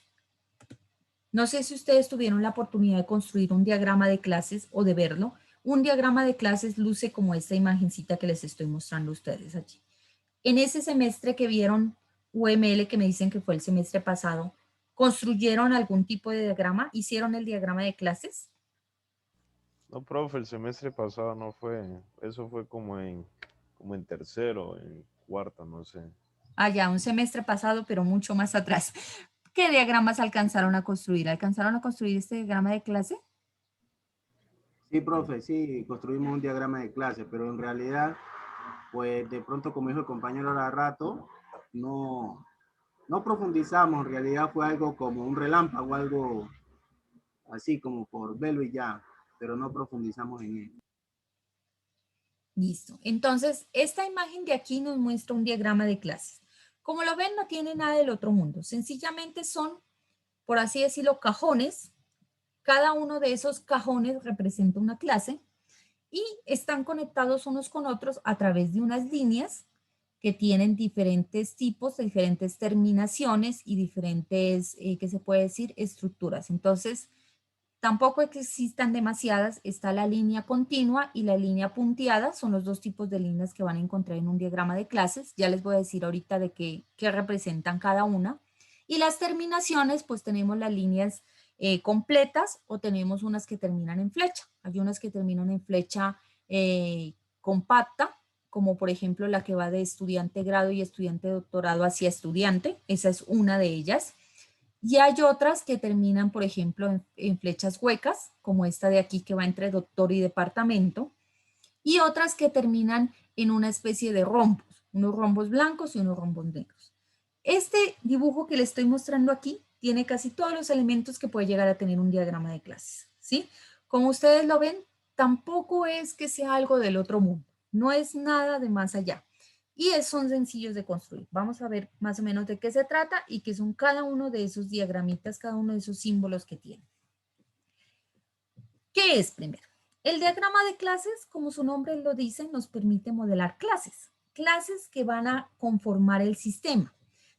[SPEAKER 1] no sé si ustedes tuvieron la oportunidad de construir un diagrama de clases o de verlo. Un diagrama de clases luce como esta imagencita que les estoy mostrando a ustedes allí. En ese semestre que vieron UML, que me dicen que fue el semestre pasado, ¿construyeron algún tipo de diagrama? ¿Hicieron el diagrama de clases?
[SPEAKER 3] No, profe, el semestre pasado no fue, eso fue como en tercero, en cuarto, no sé.
[SPEAKER 1] Ah, ya, un semestre pasado, pero mucho más atrás. ¿Qué diagramas alcanzaron a construir? ¿Alcanzaron a construir este diagrama de clase?
[SPEAKER 4] Sí, profe, sí, construimos un diagrama de clase, pero en realidad, pues de pronto, como dijo el compañero ahora rato, no profundizamos, en realidad fue algo como un relámpago, algo así como por verlo y ya, pero no profundizamos en él.
[SPEAKER 1] Listo. Entonces, esta imagen de aquí nos muestra un diagrama de clases. Como lo ven, no tiene nada del otro mundo. Sencillamente son, por así decirlo, cajones. Cada uno de esos cajones representa una clase y están conectados unos con otros a través de unas líneas que tienen diferentes tipos, diferentes terminaciones y diferentes, ¿qué se puede decir?, estructuras. Entonces, tampoco existan demasiadas, está la línea continua y la línea punteada, son los dos tipos de líneas que van a encontrar en un diagrama de clases. Ya les voy a decir ahorita de qué representan cada una. Y las terminaciones, pues tenemos las líneas completas o tenemos unas que terminan en flecha. Hay unas que terminan en flecha compacta, como por ejemplo la que va de estudiante grado y estudiante doctorado hacia estudiante. Esa es una de ellas. Y hay otras que terminan, por ejemplo, en flechas huecas, como esta de aquí que va entre doctor y departamento, y otras que terminan en una especie de rombos, unos rombos blancos y unos rombos negros. Este dibujo que les estoy mostrando aquí tiene casi todos los elementos que puede llegar a tener un diagrama de clases, ¿sí? Como ustedes lo ven, tampoco es que sea algo del otro mundo. No es nada de más allá. Y son sencillos de construir. Vamos a ver más o menos de qué se trata y qué son cada uno de esos diagramitas, cada uno de esos símbolos que tienen. ¿Qué es primero? El diagrama de clases, como su nombre lo dice, nos permite modelar clases. Clases que van a conformar el sistema.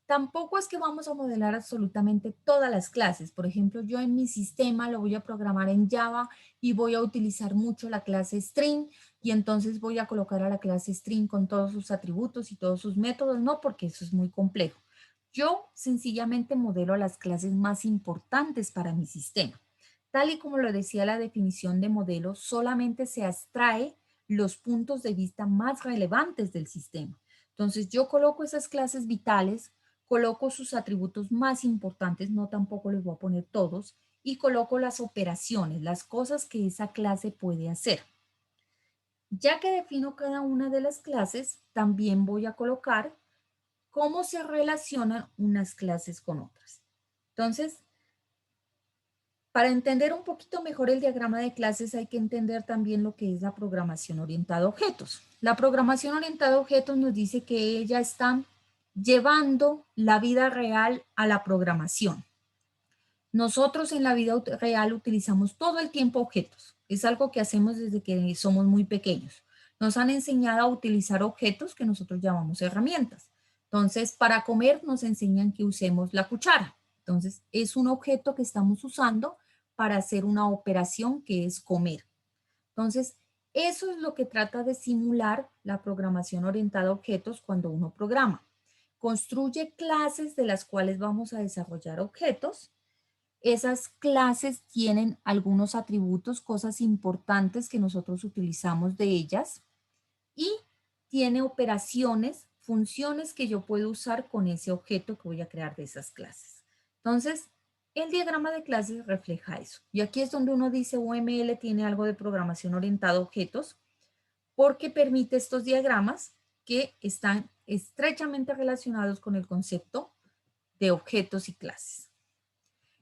[SPEAKER 1] Tampoco es que vamos a modelar absolutamente todas las clases. Por ejemplo, yo en mi sistema lo voy a programar en Java y voy a utilizar mucho la clase string y entonces voy a colocar a la clase string con todos sus atributos y todos sus métodos. No, porque eso es muy complejo. Yo sencillamente modelo las clases más importantes para mi sistema. Tal y como lo decía la definición de modelo, solamente se abstrae los puntos de vista más relevantes del sistema. Entonces yo coloco esas clases vitales, coloco sus atributos más importantes, no tampoco les voy a poner todos, y coloco las operaciones, las cosas que esa clase puede hacer. Ya que defino cada una de las clases, también voy a colocar cómo se relacionan unas clases con otras. Entonces, para entender un poquito mejor el diagrama de clases hay que entender también lo que es la programación orientada a objetos. La programación orientada a objetos nos dice que ella está llevando la vida real a la programación. Nosotros en la vida real utilizamos todo el tiempo objetos. Es algo que hacemos desde que somos muy pequeños. Nos han enseñado a utilizar objetos que nosotros llamamos herramientas. Entonces, para comer nos enseñan que usemos la cuchara. Entonces, es un objeto que estamos usando para hacer una operación que es comer. Entonces, eso es lo que trata de simular la programación orientada a objetos cuando uno programa. Construye clases de las cuales vamos a desarrollar objetos. Esas clases tienen algunos atributos, cosas importantes que nosotros utilizamos de ellas y tiene operaciones, funciones que yo puedo usar con ese objeto que voy a crear de esas clases. Entonces, el diagrama de clases refleja eso. Y aquí es donde uno dice UML tiene algo de programación orientada a objetos porque permite estos diagramas que están estrechamente relacionados con el concepto de objetos y clases.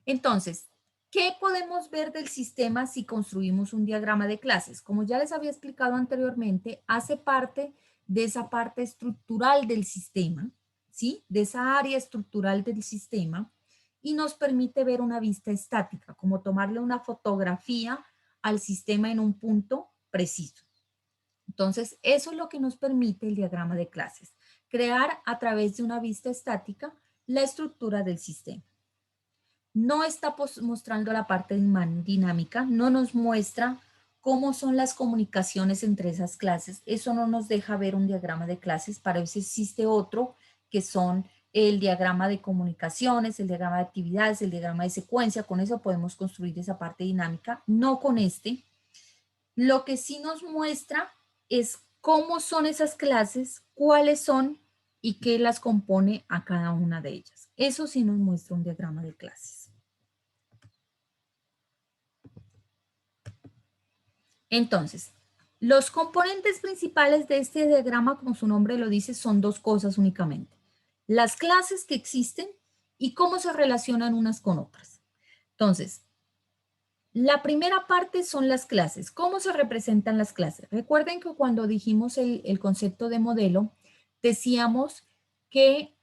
[SPEAKER 1] Entonces, ¿qué podemos ver del sistema si construimos un diagrama de clases? Como ya les había explicado anteriormente, hace parte de esa parte estructural del sistema, ¿sí? De esa área estructural del sistema y nos permite ver una vista estática, como tomarle una fotografía al sistema en un punto preciso. Entonces, eso es lo que nos permite el diagrama de clases, crear a través de una vista estática la estructura del sistema. No está mostrando la parte dinámica, no nos muestra cómo son las comunicaciones entre esas clases. Eso no nos deja ver un diagrama de clases. Para eso existe otro que son el diagrama de comunicaciones, el diagrama de actividades, el diagrama de secuencia. Con eso podemos construir esa parte dinámica, no con este. Lo que sí nos muestra es cómo son esas clases, cuáles son y qué las compone a cada una de ellas. Eso sí nos muestra un diagrama de clases. Entonces, los componentes principales de este diagrama, como su nombre lo dice, son dos cosas únicamente. Las clases que existen y cómo se relacionan unas con otras. Entonces, la primera parte son las clases. ¿Cómo se representan las clases? Recuerden que cuando dijimos el concepto de modelo, decíamos que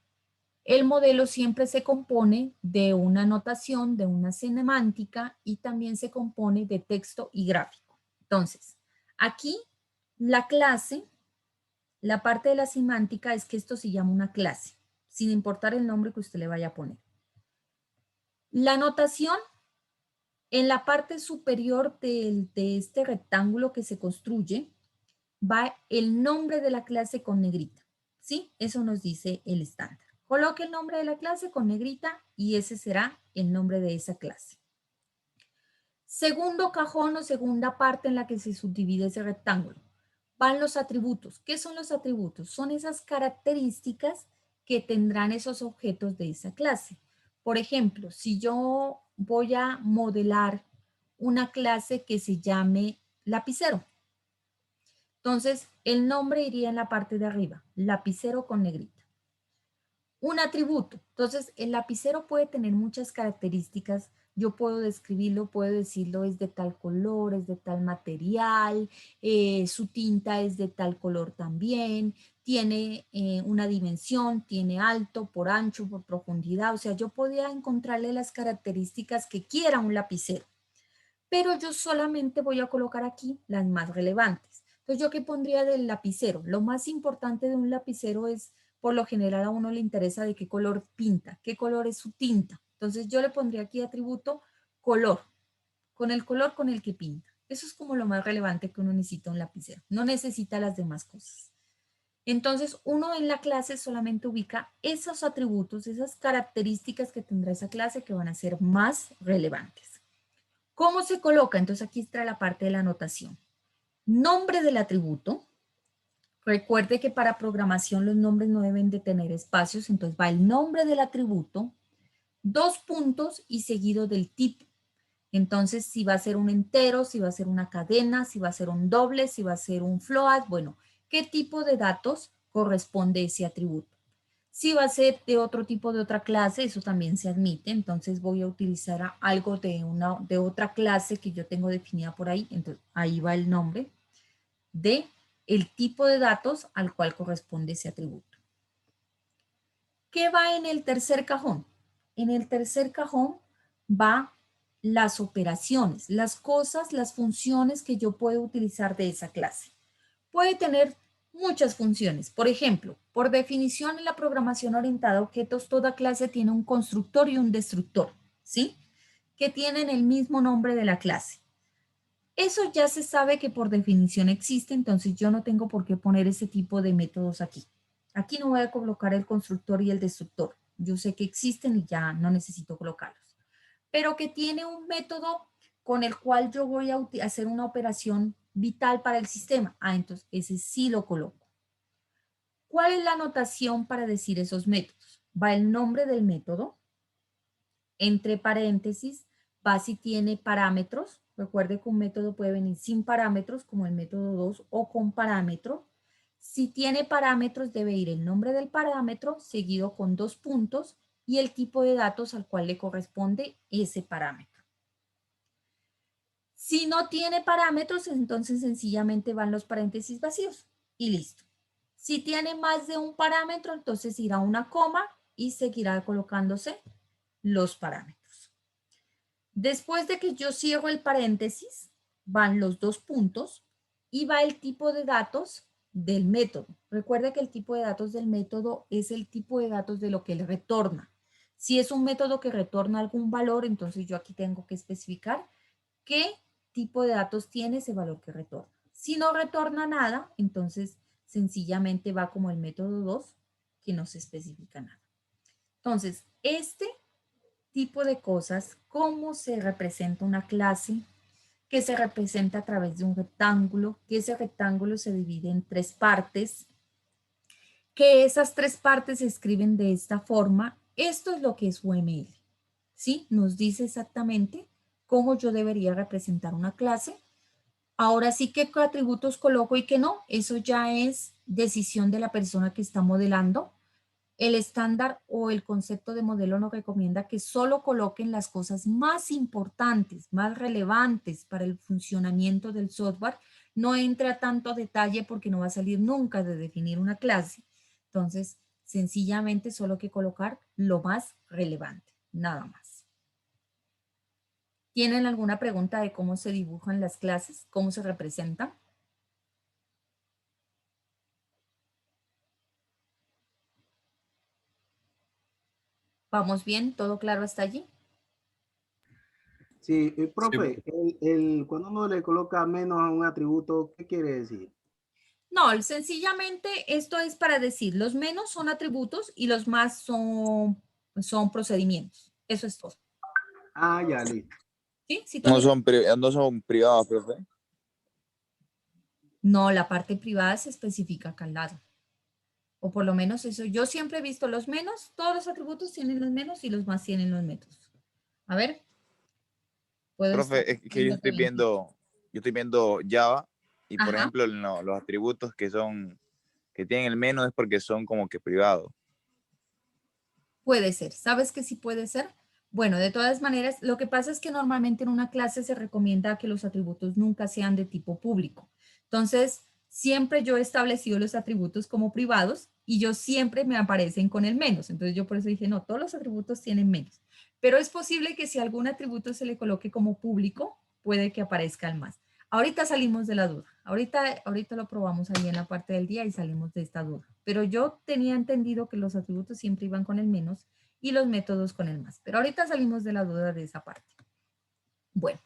[SPEAKER 1] el modelo siempre se compone de una notación, de una semántica y también se compone de texto y gráfico. Entonces, aquí la clase, la parte de la semántica es que esto se llama una clase, sin importar el nombre que usted le vaya a poner. La notación, en la parte superior de este rectángulo que se construye, va el nombre de la clase con negrita, ¿sí? Eso nos dice el estándar. Coloque el nombre de la clase con negrita y ese será el nombre de esa clase. Segundo cajón o segunda parte en la que se subdivide ese rectángulo. Van los atributos. ¿Qué son los atributos? Son esas características que tendrán esos objetos de esa clase. Por ejemplo, si yo voy a modelar una clase que se llame lapicero, entonces el nombre iría en la parte de arriba, lapicero con negrita. Un atributo. Entonces, el lapicero puede tener muchas características Yo puedo describirlo, puedo decirlo, es de tal color, es de tal material, su tinta es de tal color también, tiene una dimensión, tiene alto, por ancho, por profundidad. O sea, yo podía encontrarle las características que quiera un lapicero, pero yo solamente voy a colocar aquí las más relevantes. Entonces, ¿yo qué pondría del lapicero? Lo más importante de un lapicero es, por lo general a uno le interesa de qué color pinta, qué color es su tinta. Entonces, yo le pondría aquí atributo color, con el color con el que pinta. Eso es como lo más relevante que uno necesita un lapicero. No necesita las demás cosas. Entonces, uno en la clase solamente ubica esos atributos, esas características que tendrá esa clase que van a ser más relevantes. ¿Cómo se coloca? Entonces, aquí está la parte de la anotación. Nombre del atributo. Recuerde que para programación los nombres no deben de tener espacios, entonces va el nombre del atributo, 2 puntos y seguido del tipo. Entonces, si va a ser un entero, si va a ser una cadena, si va a ser un doble, si va a ser un float, bueno, ¿qué tipo de datos corresponde ese atributo? Si va a ser de otro tipo de otra clase, eso también se admite. Entonces voy a utilizar algo de otra clase que yo tengo definida por ahí. Entonces ahí va el nombre de el tipo de datos al cual corresponde ese atributo. ¿Qué va en el tercer cajón? En el tercer cajón va las operaciones, las cosas, las funciones que yo puedo utilizar de esa clase. Puede tener muchas funciones. Por ejemplo, por definición en la programación orientada a objetos, toda clase tiene un constructor y un destructor, ¿sí? Que tienen el mismo nombre de la clase. Eso ya se sabe que por definición existe, entonces yo no tengo por qué poner ese tipo de métodos aquí. Aquí no voy a colocar el constructor y el destructor. Yo sé que existen y ya no necesito colocarlos. Pero que tiene un método con el cual yo voy a hacer una operación vital para el sistema. Ah, entonces ese sí lo coloco. ¿Cuál es la notación para decir esos métodos? Va el nombre del método, entre paréntesis, va si tiene parámetros. Recuerde que un método puede venir sin parámetros, como el método 2, o con parámetro. Si tiene parámetros, debe ir el nombre del parámetro, seguido con 2 puntos, y el tipo de datos al cual le corresponde ese parámetro. Si no tiene parámetros, entonces sencillamente van los paréntesis vacíos y listo. Si tiene más de un parámetro, entonces irá una coma y seguirá colocándose los parámetros. Después de que yo cierro el paréntesis, van los 2 puntos y va el tipo de datos del método. Recuerde que el tipo de datos del método es el tipo de datos de lo que le retorna. Si es un método que retorna algún valor, entonces yo aquí tengo que especificar qué tipo de datos tiene ese valor que retorna. Si no retorna nada, entonces sencillamente va como el método 2, que no se especifica nada. Entonces, este tipo de cosas, cómo se representa una clase, que se representa a través de un rectángulo, que ese rectángulo se divide en 3 partes, que esas 3 partes se escriben de esta forma. Esto es lo que es UML, ¿sí? Nos dice exactamente cómo yo debería representar una clase. Ahora sí, qué atributos coloco y qué no, eso ya es decisión de la persona que está modelando. El estándar o el concepto de modelo nos recomienda que solo coloquen las cosas más importantes, más relevantes para el funcionamiento del software. No entra tanto a detalle porque no va a salir nunca de definir una clase. Entonces, sencillamente solo hay que colocar lo más relevante, nada más. ¿Tienen alguna pregunta de cómo se dibujan las clases? ¿Cómo se representan? ¿Vamos bien? ¿Todo claro hasta allí?
[SPEAKER 4] Sí, profe, cuando uno le coloca menos a un atributo, ¿qué quiere decir?
[SPEAKER 1] No, sencillamente esto es para decir, los menos son atributos y los más son procedimientos. Eso es todo.
[SPEAKER 4] Ah, ya, listo.
[SPEAKER 1] ¿Sí? ¿Sí,
[SPEAKER 5] No
[SPEAKER 1] Toñito?
[SPEAKER 5] son, no son privados, profe.
[SPEAKER 1] No, la parte privada se especifica acá al lado. O por lo menos eso. Yo siempre he visto los menos, todos los atributos tienen los menos y los más tienen los métodos. A ver, puedo estar
[SPEAKER 5] Profe, es que
[SPEAKER 1] viendo todo bien.
[SPEAKER 5] yo estoy viendo Java y por
[SPEAKER 1] Ajá,
[SPEAKER 5] ejemplo los atributos que tienen el menos es porque son como que privados.
[SPEAKER 1] puede ser. ¿Sabes que sí puede ser? Bueno, de todas maneras, lo que pasa es que normalmente en una clase se recomienda que los atributos nunca sean de tipo público. Entonces, siempre yo he establecido los atributos como privados y yo siempre me aparecen con el menos. Entonces, yo por eso dije, no, todos los atributos tienen menos. Pero es posible que si algún atributo se le coloque como público, puede que aparezca el más. Ahorita salimos de la duda. Ahorita lo probamos ahí en la parte del día y salimos de esta duda. Pero yo tenía entendido que los atributos siempre iban con el menos y los métodos con el más. Pero ahorita salimos de la duda de esa parte. Bueno,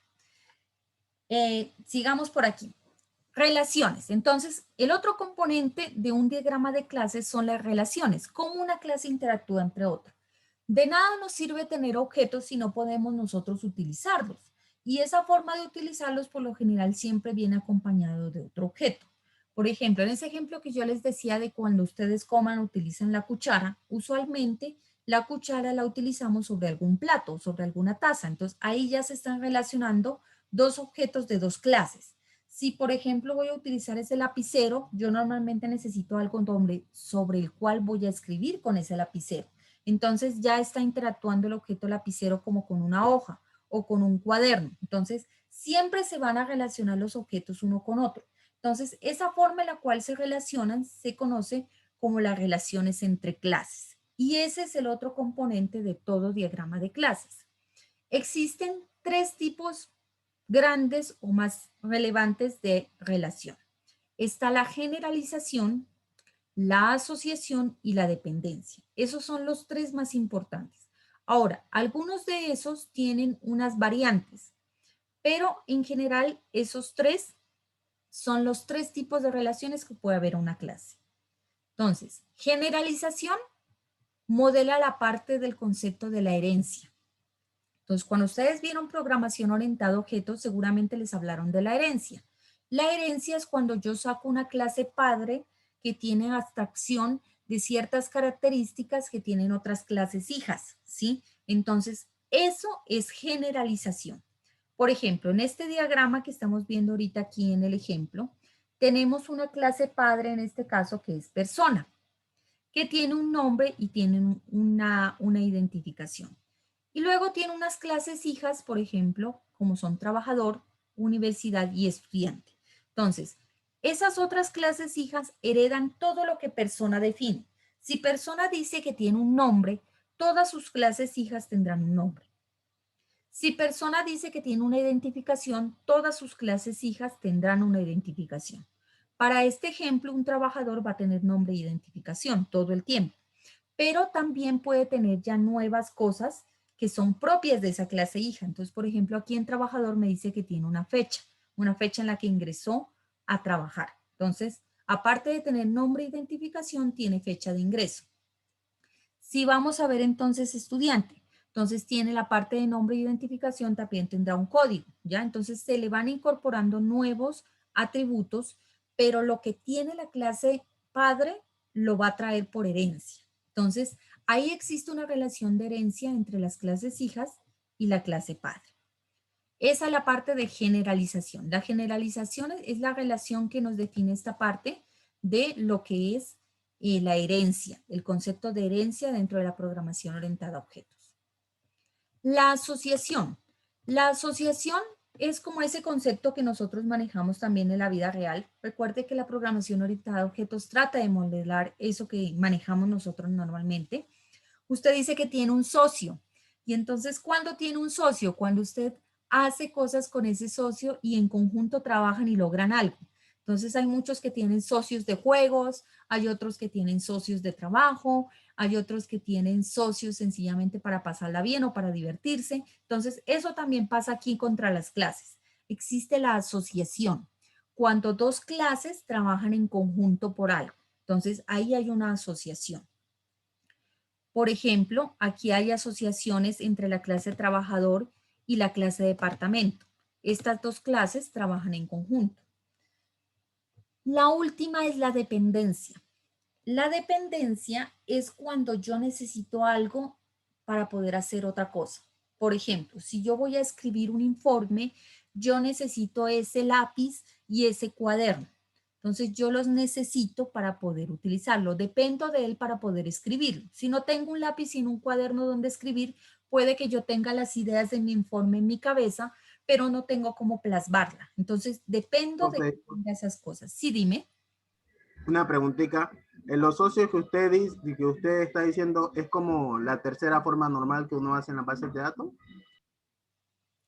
[SPEAKER 1] sigamos por aquí. Relaciones. Entonces, el otro componente de un diagrama de clases son las relaciones. ¿Cómo una clase interactúa entre otras? De nada nos sirve tener objetos si no podemos nosotros utilizarlos. Y esa forma de utilizarlos por lo general siempre viene acompañado de otro objeto. Por ejemplo, en ese ejemplo que yo les decía de cuando ustedes coman, utilizan la cuchara, usualmente la cuchara la utilizamos sobre algún plato, sobre alguna taza. Entonces, ahí ya se están relacionando dos objetos de dos clases. Si, por ejemplo, voy a utilizar ese lapicero, yo normalmente necesito algo sobre el cual voy a escribir con ese lapicero. Entonces, ya está interactuando el objeto lapicero como con una hoja o con un cuaderno. Entonces, siempre se van a relacionar los objetos uno con otro. Entonces, esa forma en la cual se relacionan se conoce como las relaciones entre clases. Y ese es el otro componente de todo diagrama de clases. Existen tres tipos grandes o más relevantes de relación. Está la generalización, la asociación y la dependencia. Esos son los tres más importantes. Ahora, algunos de esos tienen unas variantes, pero en general esos tres son los tres tipos de relaciones que puede haber en una clase. Entonces, generalización modela la parte del concepto de la herencia. Entonces, cuando ustedes vieron programación orientada a objetos, seguramente les hablaron de la herencia. La herencia es cuando yo saco una clase padre que tiene abstracción de ciertas características que tienen otras clases hijas, ¿sí? Entonces, eso es generalización. Por ejemplo, en este diagrama que estamos viendo ahorita aquí en el ejemplo, tenemos una clase padre en este caso que es persona, que tiene un nombre y tiene una identificación. Y luego tiene unas clases hijas, por ejemplo, como son trabajador, universidad y estudiante. Entonces, esas otras clases hijas heredan todo lo que persona define. Si persona dice que tiene un nombre, todas sus clases hijas tendrán un nombre. Si persona dice que tiene una identificación, todas sus clases hijas tendrán una identificación. Para este ejemplo, un trabajador va a tener nombre e identificación todo el tiempo, pero también puede tener ya nuevas cosas que son propias de esa clase hija. Entonces, por ejemplo, aquí en trabajador me dice que tiene una fecha en la que ingresó a trabajar. Entonces, aparte de tener nombre e identificación, tiene fecha de ingreso. Si vamos a ver entonces estudiante, entonces tiene la parte de nombre e identificación, también tendrá un código, ¿ya? Entonces se le van incorporando nuevos atributos, pero lo que tiene la clase padre lo va a traer por herencia. Entonces, ahí existe una relación de herencia entre las clases hijas y la clase padre. Esa es la parte de generalización. La generalización es la relación que nos define esta parte de lo que es la herencia, el concepto de herencia dentro de la programación orientada a objetos. La asociación. La asociación es como ese concepto que nosotros manejamos también en la vida real. Recuerde que la programación orientada a objetos trata de modelar eso que manejamos nosotros normalmente. Usted dice que tiene un socio. Y entonces, ¿cuándo tiene un socio? Cuando usted hace cosas con ese socio y en conjunto trabajan y logran algo. Entonces, hay muchos que tienen socios de juegos, hay otros que tienen socios de trabajo, hay otros que tienen socios sencillamente para pasarla bien o para divertirse. Entonces, eso también pasa aquí contra las clases. Existe la asociación, cuando dos clases trabajan en conjunto por algo. Entonces, ahí hay una asociación. Por ejemplo, aquí hay asociaciones entre la clase trabajador y la clase departamento. Estas dos clases trabajan en conjunto. La última es la dependencia. La dependencia es cuando yo necesito algo para poder hacer otra cosa. Por ejemplo, si yo voy a escribir un informe, yo necesito ese lápiz y ese cuaderno. Entonces yo los necesito para poder utilizarlo. Dependo de él para poder escribirlo. Si no tengo un lápiz y un cuaderno donde escribir, puede que yo tenga las ideas de mi informe en mi cabeza, pero no tengo cómo plasmarla. Entonces dependo de que
[SPEAKER 4] Entonces,
[SPEAKER 1] tenga esas cosas. Sí, dime.
[SPEAKER 4] una preguntita. En los socios que usted dice, que usted está diciendo, ¿es como la tercera forma normal que uno hace en las bases de datos?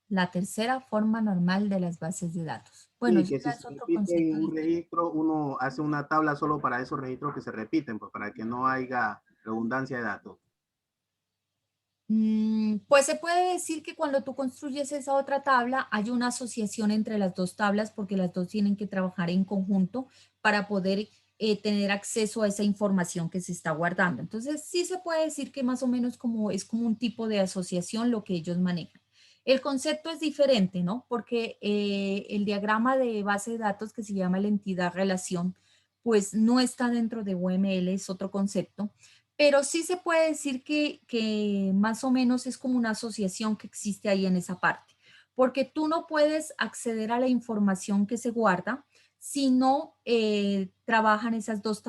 [SPEAKER 1] La tercera forma normal de las bases de datos. Bueno,
[SPEAKER 4] Sí,
[SPEAKER 1] eso
[SPEAKER 4] que
[SPEAKER 1] ya
[SPEAKER 4] si
[SPEAKER 1] es
[SPEAKER 4] se
[SPEAKER 1] otro
[SPEAKER 4] repite
[SPEAKER 1] concepto
[SPEAKER 4] un
[SPEAKER 1] diferente.
[SPEAKER 4] registro, uno hace una tabla solo para esos registros que se repiten, pues para que no haya redundancia de datos.
[SPEAKER 1] Pues se puede decir que cuando tú construyes esa otra tabla, hay una asociación entre las dos tablas porque las dos tienen que trabajar en conjunto para poder tener acceso a esa información que se está guardando. Entonces, sí se puede decir que más o menos es como un tipo de asociación lo que ellos manejan. El concepto es diferente, ¿no? Porque el diagrama de base de datos que se llama la entidad relación, pues no está dentro de UML, es otro concepto, pero sí se puede decir que más o menos es como una asociación que existe ahí en esa parte, porque tú no puedes acceder a la información que se guarda si no trabajan esas dos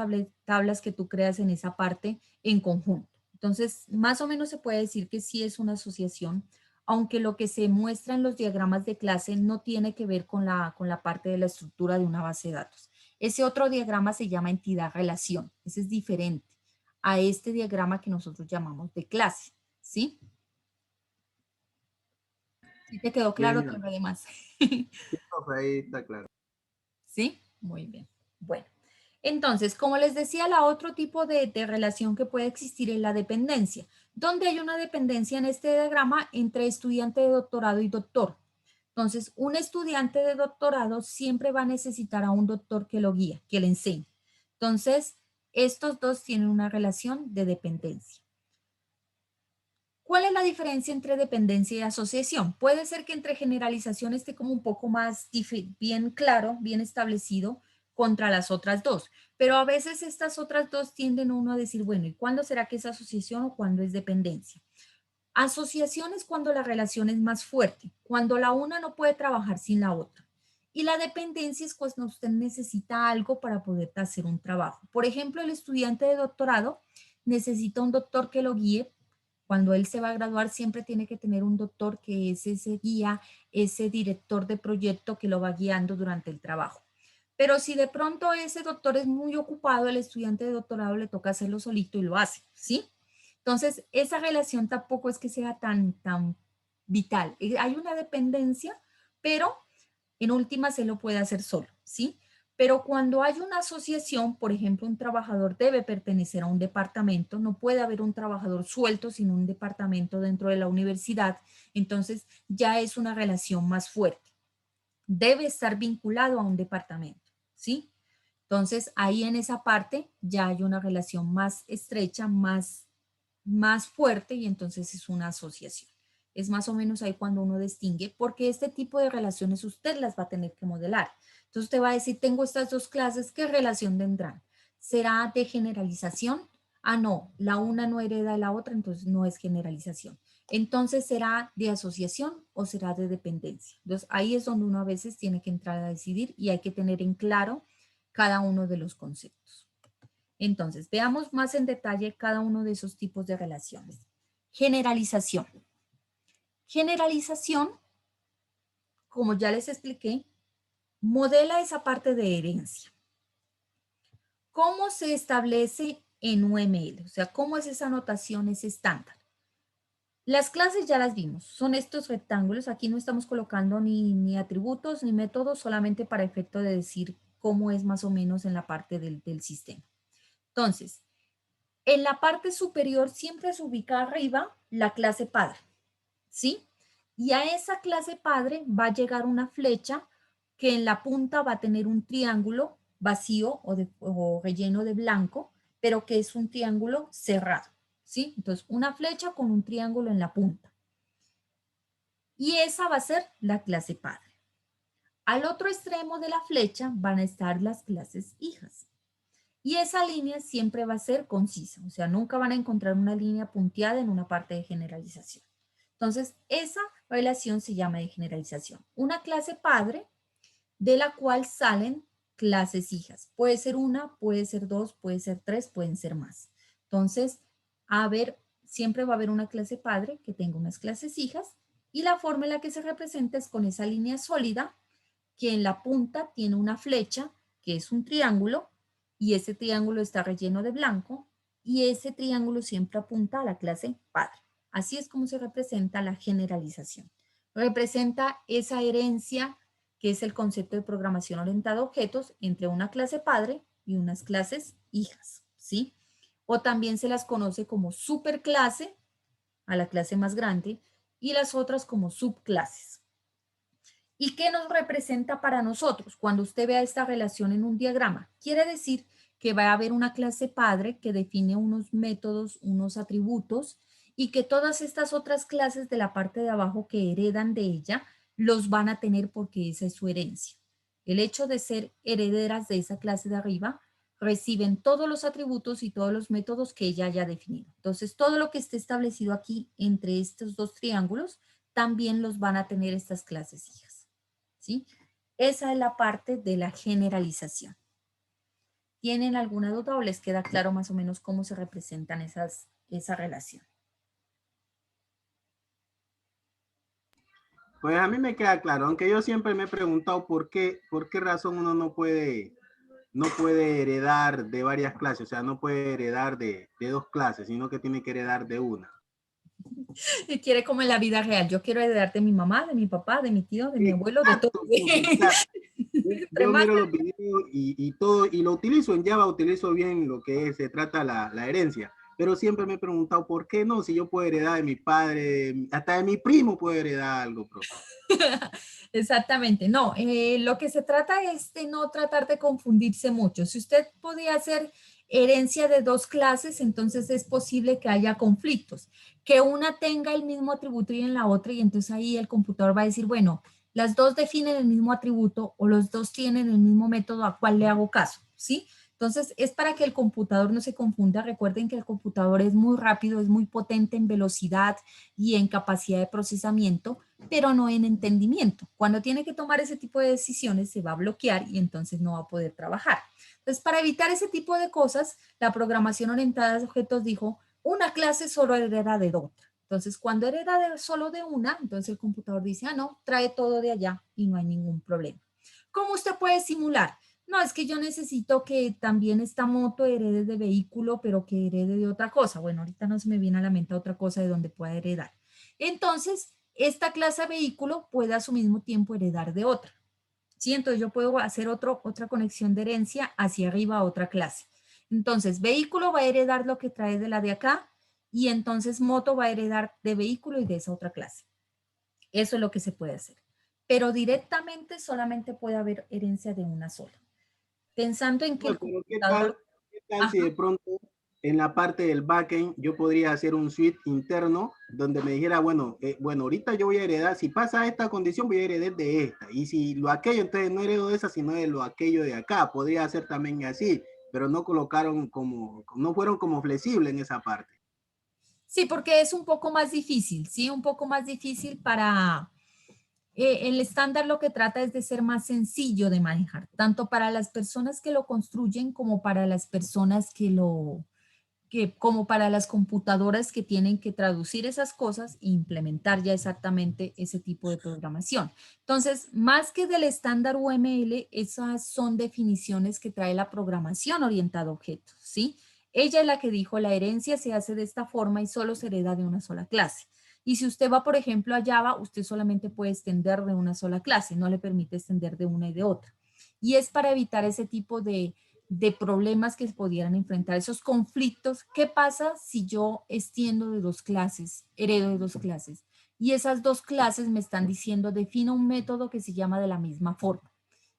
[SPEAKER 1] tablas que tú creas en esa parte en conjunto. Entonces, más o menos se puede decir que sí es una asociación, aunque lo que se muestra en los diagramas de clase no tiene que ver con la parte de la estructura de una base de datos. Ese otro diagrama se llama entidad relación, ese es diferente a este diagrama que nosotros llamamos de clase, ¿sí? ¿Sí te quedó claro todo
[SPEAKER 4] Bien,
[SPEAKER 1] lo demás?
[SPEAKER 4] profe, ahí está claro.
[SPEAKER 1] ¿Sí? Muy bien. Bueno, entonces, como les decía, la otro tipo de relación que puede existir es la dependencia, donde hay una dependencia en este diagrama entre estudiante de doctorado y doctor. Entonces, un estudiante de doctorado siempre va a necesitar a un doctor que lo guíe, que le enseñe. Entonces, estos dos tienen una relación de dependencia. ¿Cuál es la diferencia entre dependencia y asociación? Puede ser que entre generalización esté como un poco más bien claro, bien establecido contra las otras dos, pero a veces estas otras dos tienden uno a decir, bueno, ¿y cuándo será que es asociación o cuándo es dependencia? Asociación es cuando la relación es más fuerte, cuando la una no puede trabajar sin la otra. Y la dependencia es cuando usted necesita algo para poder hacer un trabajo. Por ejemplo, el estudiante de doctorado necesita un doctor que lo guíe. Cuando él se va a graduar, siempre tiene que tener un doctor que es ese guía, ese director de proyecto que lo va guiando durante el trabajo. Pero si de pronto ese doctor es muy ocupado, el estudiante de doctorado le toca hacerlo solito y lo hace, ¿sí? Entonces, esa relación tampoco es que sea tan vital. Hay una dependencia, pero en última se lo puede hacer solo, ¿sí? Pero cuando hay una asociación, por ejemplo, un trabajador debe pertenecer a un departamento, no puede haber un trabajador suelto sin un departamento dentro de la universidad, entonces ya es una relación más fuerte. Debe estar vinculado a un departamento, ¿sí? Entonces ahí en esa parte ya hay una relación más estrecha, más fuerte y entonces es una asociación. Es más o menos ahí cuando uno distingue, porque este tipo de relaciones usted las va a tener que modelar. Entonces usted va a decir, tengo estas dos clases, ¿qué relación tendrán? ¿Será de generalización? Ah, no, la una no hereda de la otra, entonces no es generalización. Entonces, ¿será de asociación o será de dependencia? Entonces, ahí es donde uno a veces tiene que entrar a decidir y hay que tener en claro cada uno de los conceptos. Entonces, veamos más en detalle cada uno de esos tipos de relaciones. Generalización. Generalización, como ya les expliqué, modela esa parte de herencia. ¿Cómo se establece en UML? O sea, ¿cómo es esa notación, ese estándar? Las clases ya las vimos, son estos rectángulos. Aquí no estamos colocando ni atributos ni métodos, solamente para efecto de decir cómo es más o menos en la parte del sistema. Entonces, en la parte superior siempre se ubica arriba la clase padre, ¿sí? Y a esa clase padre va a llegar una flecha que en la punta va a tener un triángulo vacío o relleno de blanco, pero que es un triángulo cerrado, ¿sí? Entonces, una flecha con un triángulo en la punta. Y esa va a ser la clase padre. Al otro extremo de la flecha van a estar las clases hijas. Y esa línea siempre va a ser concisa, o sea, nunca van a encontrar una línea punteada en una parte de generalización. Entonces, esa relación se llama de generalización. Una clase padre de la cual salen clases hijas. Puede ser una, puede ser dos, puede ser tres, pueden ser más. Entonces, siempre va a haber una clase padre que tenga unas clases hijas y la forma en la que se representa es con esa línea sólida que en la punta tiene una flecha que es un triángulo y ese triángulo está relleno de blanco y ese triángulo siempre apunta a la clase padre. Así es como se representa la generalización. Representa esa herencia que es el concepto de programación orientada a objetos entre una clase padre y unas clases hijas, ¿sí? O también se las conoce como superclase a la clase más grande y las otras como subclases. ¿Y qué nos representa para nosotros? Cuando usted vea esta relación en un diagrama, quiere decir que va a haber una clase padre que define unos métodos, unos atributos, y que todas estas otras clases de la parte de abajo que heredan de ella, los van a tener porque esa es su herencia. El hecho de ser herederas de esa clase de arriba, reciben todos los atributos y todos los métodos que ella haya definido. Entonces, todo lo que esté establecido aquí entre estos dos triángulos, también los van a tener estas clases hijas. ¿Sí? Esa es la parte de la generalización. ¿Tienen alguna duda o les queda claro más o menos cómo se representan esa relación?
[SPEAKER 4] Pues a mí me queda claro, aunque yo siempre me he preguntado por qué razón uno no puede heredar de varias clases, o sea, no puede heredar de dos clases, sino que tiene que heredar de una.
[SPEAKER 1] Y quiere como en la vida real. Yo quiero heredar de mi mamá, de mi papá, de mi tío, de mi abuelo, de todo.
[SPEAKER 4] O sea, yo miro los videos y todo, y lo utilizo en Java, utilizo bien lo que se trata la herencia, pero siempre me he preguntado por qué no, si yo puedo heredar de mi padre, hasta de mi primo puedo heredar algo, profe.
[SPEAKER 1] Exactamente, no, lo que se trata es de no tratar de confundirse mucho. Si usted podía hacer herencia de dos clases, entonces es posible que haya conflictos, que una tenga el mismo atributo y en la otra, y entonces ahí el computador va a decir, bueno, las dos definen el mismo atributo o los dos tienen el mismo método, ¿a cuál le hago caso? ¿Sí? Entonces, es para que el computador no se confunda. Recuerden que el computador es muy rápido, es muy potente en velocidad y en capacidad de procesamiento, pero no en entendimiento. Cuando tiene que tomar ese tipo de decisiones, se va a bloquear y entonces no va a poder trabajar. Entonces, para evitar ese tipo de cosas, la programación orientada a objetos dijo, una clase solo hereda de otra. Entonces, cuando hereda solo de una, entonces el computador dice, ah, no, trae todo de allá y no hay ningún problema. ¿Cómo usted puede simular? No, es que yo necesito que también esta moto herede de vehículo, pero que herede de otra cosa. Bueno, ahorita no se me viene a la mente otra cosa de donde pueda heredar. Entonces, esta clase de vehículo puede a su mismo tiempo heredar de otra. ¿Sí? Entonces yo puedo hacer otra conexión de herencia hacia arriba a otra clase. Entonces, vehículo va a heredar lo que trae de la de acá y entonces moto va a heredar de vehículo y de esa otra clase. Eso es lo que se puede hacer. Pero directamente solamente puede haber herencia de una sola. Pensando en que el computador...
[SPEAKER 4] ¿Qué tal si de pronto en la parte del backend yo podría hacer un suite interno donde me dijera, bueno, ahorita yo voy a heredar, si pasa esta condición voy a heredar de esta, y si lo aquello, entonces no heredo de esa, sino de lo aquello de acá, podría ser también así, pero no colocaron no fueron como flexibles en esa parte.
[SPEAKER 1] Sí, porque es un poco más difícil, ¿sí? Un poco más difícil para... el estándar lo que trata es de ser más sencillo de manejar, tanto para las personas que lo construyen como para las personas como para las computadoras que tienen que traducir esas cosas e implementar ya exactamente ese tipo de programación. Entonces, más que del estándar UML, esas son definiciones que trae la programación orientada a objetos, ¿sí? Ella es la que dijo, la herencia se hace de esta forma y solo se hereda de una sola clase. Y si usted va, por ejemplo, a Java, usted solamente puede extender de una sola clase, no le permite extender de una y de otra. Y es para evitar ese tipo de problemas que se pudieran enfrentar, esos conflictos. ¿Qué pasa si yo extiendo de dos clases, heredo de dos clases? Y esas dos clases me están diciendo, defina un método que se llama de la misma forma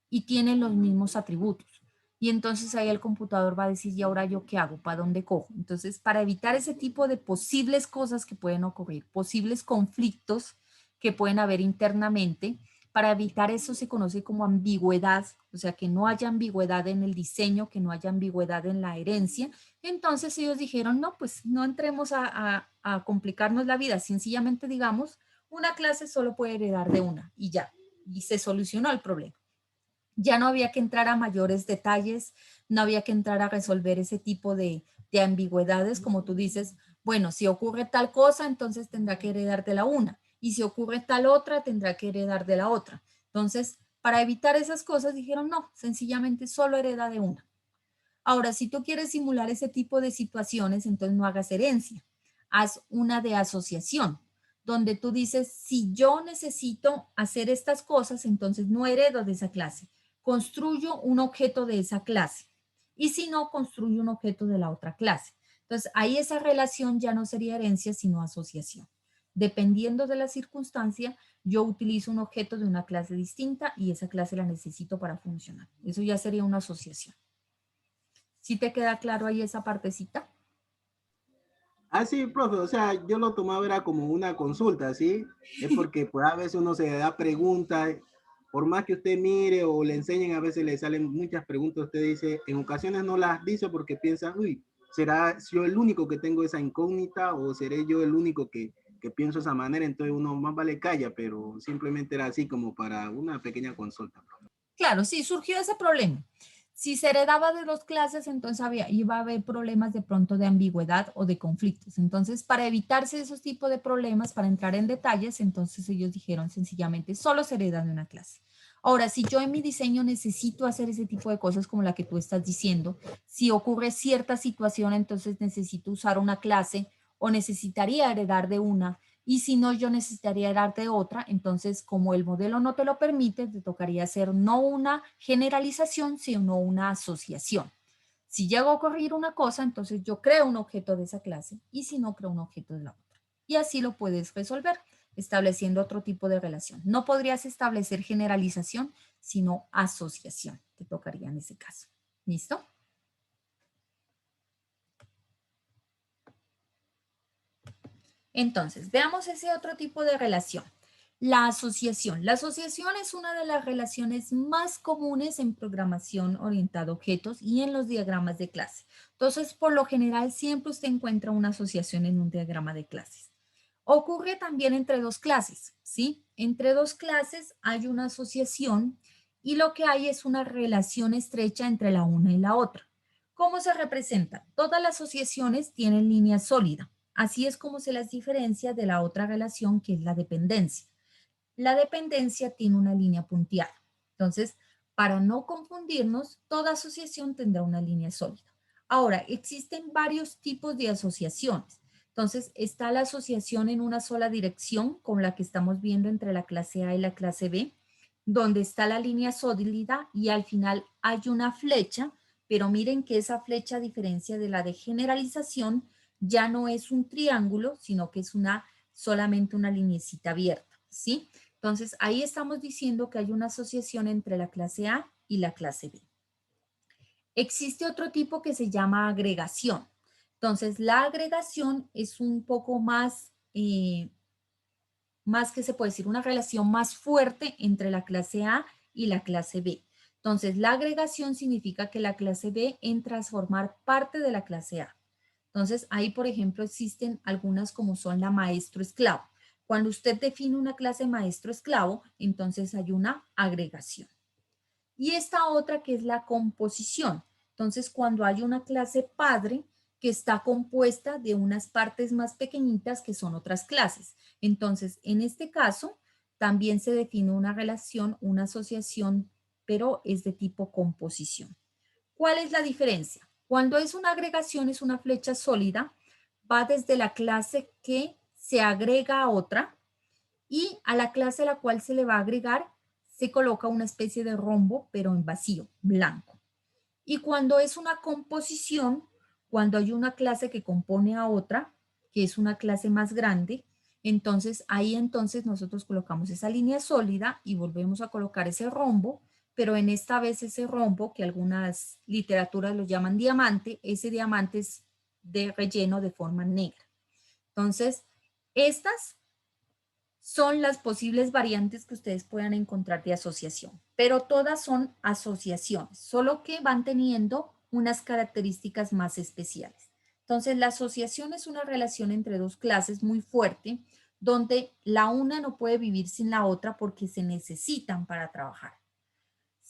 [SPEAKER 1] y tienen los mismos atributos. Y entonces ahí el computador va a decir, ¿y ahora yo qué hago? ¿Para dónde cojo? Entonces, para evitar ese tipo de posibles cosas que pueden ocurrir, posibles conflictos que pueden haber internamente, para evitar eso se conoce como ambigüedad, o sea, que no haya ambigüedad en el diseño, que no haya ambigüedad en la herencia. Entonces ellos dijeron, no, pues no entremos a complicarnos la vida, sencillamente digamos, una clase solo puede heredar de una y ya, y se solucionó el problema. Ya no había que entrar a mayores detalles, no había que entrar a resolver ese tipo de ambigüedades, como tú dices, bueno, si ocurre tal cosa, entonces tendrá que heredar de la una, y si ocurre tal otra, tendrá que heredar de la otra. Entonces, para evitar esas cosas, dijeron, no, sencillamente solo hereda de una. Ahora, si tú quieres simular ese tipo de situaciones, entonces no hagas herencia, haz una de asociación, donde tú dices, si yo necesito hacer estas cosas, entonces no heredo de esa clase, construyo un objeto de esa clase, y si no, construyo un objeto de la otra clase. Entonces, ahí esa relación ya no sería herencia, sino asociación. Dependiendo de la circunstancia, yo utilizo un objeto de una clase distinta y esa clase la necesito para funcionar. Eso ya sería una asociación. ¿Sí te queda claro ahí esa partecita?
[SPEAKER 4] Ah, sí, profe, o sea, yo lo tomaba era como una consulta, ¿sí? Es porque pues a veces uno se da preguntas, por más que usted mire o le enseñen, a veces le salen muchas preguntas, usted dice, en ocasiones no las dice porque piensa, uy, ¿será yo el único que tengo esa incógnita o seré yo el único que pienso de esa manera? Entonces uno más vale calla, pero simplemente era así como para una pequeña consulta, profe.
[SPEAKER 1] Claro, sí, surgió ese problema. Si se heredaba de dos clases, entonces iba a haber problemas de pronto de ambigüedad o de conflictos. Entonces, para evitarse esos tipos de problemas, para entrar en detalles, entonces ellos dijeron sencillamente, solo se hereda de una clase. Ahora, si yo en mi diseño necesito hacer ese tipo de cosas como la que tú estás diciendo, si ocurre cierta situación, entonces necesito usar una clase o necesitaría heredar de una, y si no, yo necesitaría darte otra. Entonces, como el modelo no te lo permite, te tocaría hacer no una generalización, sino una asociación. Si llega a ocurrir una cosa, entonces yo creo un objeto de esa clase, y si no, creo un objeto de la otra. Y así lo puedes resolver, estableciendo otro tipo de relación. No podrías establecer generalización, sino asociación. Te tocaría en ese caso. ¿Listo? Entonces, veamos ese otro tipo de relación. La asociación. La asociación es una de las relaciones más comunes en programación orientada a objetos y en los diagramas de clase. Entonces, por lo general, siempre usted encuentra una asociación en un diagrama de clases. Ocurre también entre dos clases, ¿sí? Entre dos clases hay una asociación y lo que hay es una relación estrecha entre la una y la otra. ¿Cómo se representa? Todas las asociaciones tienen línea sólida. Así es como se las diferencia de la otra relación que es la dependencia. La dependencia tiene una línea punteada. Entonces, para no confundirnos, toda asociación tendrá una línea sólida. Ahora, existen varios tipos de asociaciones. Entonces, está la asociación en una sola dirección, como la que estamos viendo entre la clase A y la clase B, donde está la línea sólida y al final hay una flecha, pero miren que esa flecha, a diferencia de la de generalización, ya no es un triángulo, sino que es solamente una linecita abierta, ¿sí? Entonces, ahí estamos diciendo que hay una asociación entre la clase A y la clase B. Existe otro tipo que se llama agregación. Entonces, la agregación es un poco más que se puede decir, una relación más fuerte entre la clase A y la clase B. Entonces, la agregación significa que la clase B entra a formar parte de la clase A. Entonces, ahí, por ejemplo, existen algunas como son la maestro-esclavo. Cuando usted define una clase maestro-esclavo, entonces hay una agregación. Y esta otra que es la composición. Entonces, cuando hay una clase padre que está compuesta de unas partes más pequeñitas que son otras clases. Entonces, en este caso, también se define una relación, una asociación, pero es de tipo composición. ¿Cuál es la diferencia? Cuando es una agregación, es una flecha sólida, va desde la clase que se agrega a otra y a la clase a la cual se le va a agregar se coloca una especie de rombo, pero en vacío, blanco. Y cuando es una composición, cuando hay una clase que compone a otra, que es una clase más grande, entonces ahí entonces nosotros colocamos esa línea sólida y volvemos a colocar ese rombo, pero en esta vez ese rombo, que algunas literaturas lo llaman diamante, ese diamante es de relleno de forma negra. Entonces, estas son las posibles variantes que ustedes puedan encontrar de asociación, pero todas son asociaciones, solo que van teniendo unas características más especiales. Entonces, la asociación es una relación entre dos clases muy fuerte, donde la una no puede vivir sin la otra porque se necesitan para trabajar.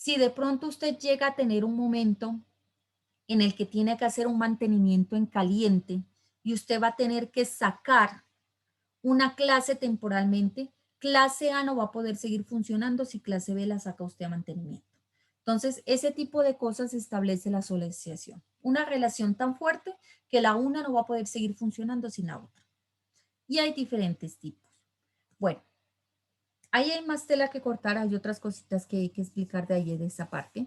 [SPEAKER 1] Si de pronto usted llega a tener un momento en el que tiene que hacer un mantenimiento en caliente y usted va a tener que sacar una clase temporalmente, clase A no va a poder seguir funcionando si clase B la saca usted a mantenimiento. Entonces, ese tipo de cosas establece la asociación. Una relación tan fuerte que la una no va a poder seguir funcionando sin la otra. Y hay diferentes tipos. Bueno, ahí hay más tela que cortar, hay otras cositas que hay que explicar de ahí de esa parte.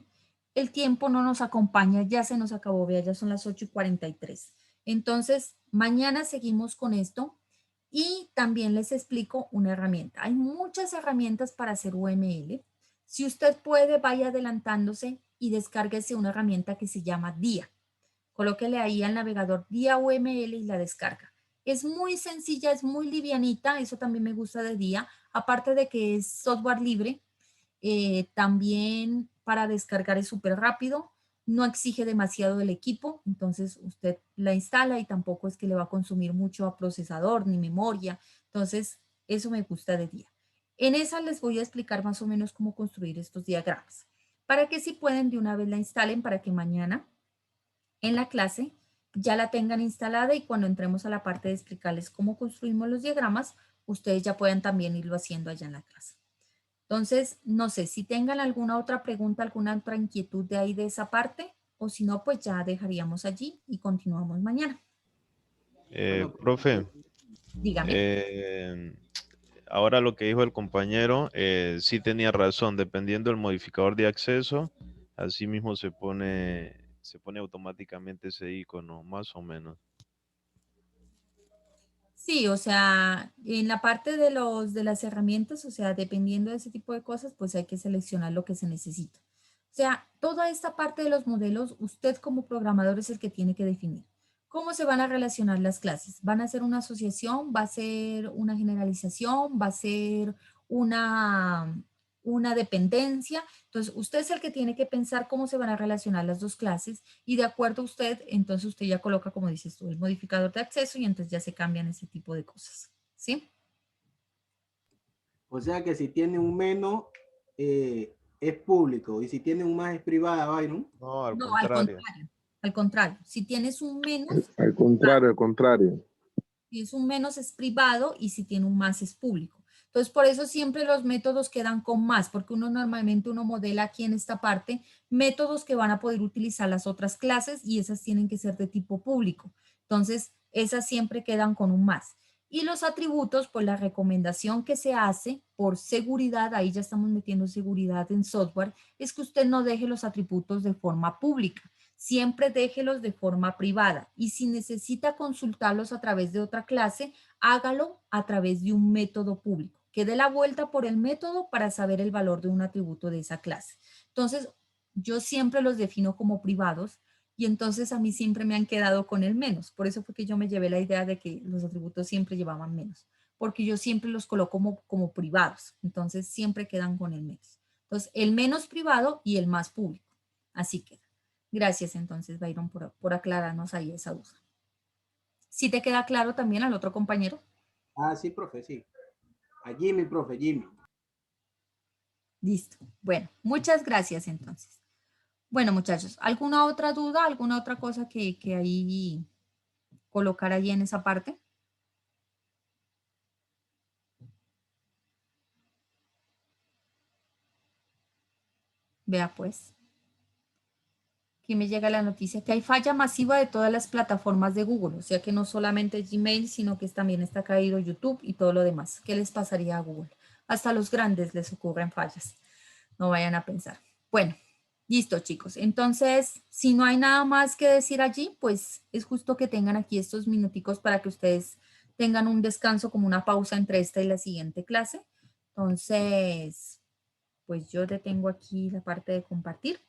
[SPEAKER 1] El tiempo no nos acompaña, ya se nos acabó, vea, ya son las 8:43. Entonces, mañana seguimos con esto y también les explico una herramienta. Hay muchas herramientas para hacer UML. Si usted puede, vaya adelantándose y descárguese una herramienta que se llama DIA. Colóquele ahí al navegador DIA UML y la descarga. Es muy sencilla, es muy livianita, eso también me gusta de DIA, aparte de que es software libre, también para descargar es súper rápido, no exige demasiado del equipo, entonces usted la instala y tampoco es que le va a consumir mucho a procesador ni memoria, entonces eso me gusta de DIA. En esa les voy a explicar más o menos cómo construir estos diagramas, para que si pueden de una vez la instalen para que mañana en la clase ya la tengan instalada y cuando entremos a la parte de explicarles cómo construimos los diagramas, ustedes ya pueden también irlo haciendo allá en la clase. Entonces, no sé si tengan alguna otra pregunta, alguna otra inquietud de ahí de esa parte, o si no, pues ya dejaríamos allí y continuamos mañana.
[SPEAKER 4] Bueno,
[SPEAKER 3] Profe,
[SPEAKER 1] Dígame.
[SPEAKER 3] ahora lo que dijo el compañero, sí tenía razón, dependiendo del modificador de acceso, así mismo se pone automáticamente ese icono, más o menos.
[SPEAKER 1] Sí, o sea, en la parte de de las herramientas, o sea, dependiendo de ese tipo de cosas, pues hay que seleccionar lo que se necesita. O sea, toda esta parte de los modelos, usted como programador es el que tiene que definir. ¿Cómo se van a relacionar las clases? ¿Van a ser una asociación? ¿Va a ser una generalización? ¿Va a ser una, una dependencia? Entonces, usted es el que tiene que pensar cómo se van a relacionar las dos clases y de acuerdo a usted, entonces usted ya coloca, como dices tú, el modificador de acceso y entonces ya se cambian ese tipo de cosas. ¿Sí?
[SPEAKER 4] o sea que si tiene un menos, es público y si tiene un más es privada, Byron.
[SPEAKER 3] No, al
[SPEAKER 1] No, al
[SPEAKER 3] contrario.
[SPEAKER 1] contrario. Al contrario, si tienes un menos,
[SPEAKER 6] Al contrario, al contrario.
[SPEAKER 1] si es un menos es privado y si tiene un más es público. Entonces, por eso siempre los métodos quedan con más, porque normalmente uno modela aquí en esta parte métodos que van a poder utilizar las otras clases y esas tienen que ser de tipo público. Entonces, esas siempre quedan con un más. Y los atributos, pues la recomendación que se hace por seguridad, ahí ya estamos metiendo seguridad en software, es que usted no deje los atributos de forma pública. Siempre déjelos de forma privada y si necesita consultarlos a través de otra clase, hágalo a través de un método público, que dé la vuelta por el método para saber el valor de un atributo de esa clase. Entonces, yo siempre los defino como privados y entonces a mí siempre me han quedado con el menos. Por eso fue que yo me llevé la idea de que los atributos siempre llevaban menos, porque yo siempre los coloco como privados. Entonces, siempre quedan con el menos. Entonces, el menos privado y el más público. Así queda. Gracias entonces, Byron, por aclararnos ahí esa duda. ¿Sí te queda claro también al otro compañero?
[SPEAKER 4] Ah, sí, profe, sí. A Jimmy, profe, Jimmy.
[SPEAKER 1] Listo. Bueno, muchas gracias entonces. Bueno, muchachos, ¿alguna otra duda, alguna otra cosa que ahí colocar allí en esa parte? Vea pues. Aquí me llega la noticia que hay falla masiva de todas las plataformas de Google, o sea que no solamente Gmail, sino que también está caído YouTube y todo lo demás. ¿Qué les pasaría a Google? Hasta a los grandes les ocurren fallas. No vayan a pensar. Bueno, listo chicos. Entonces, si no hay nada más que decir allí, pues es justo que tengan aquí estos minuticos para que ustedes tengan un descanso como una pausa entre esta y la siguiente clase. Entonces, pues yo detengo aquí la parte de compartir.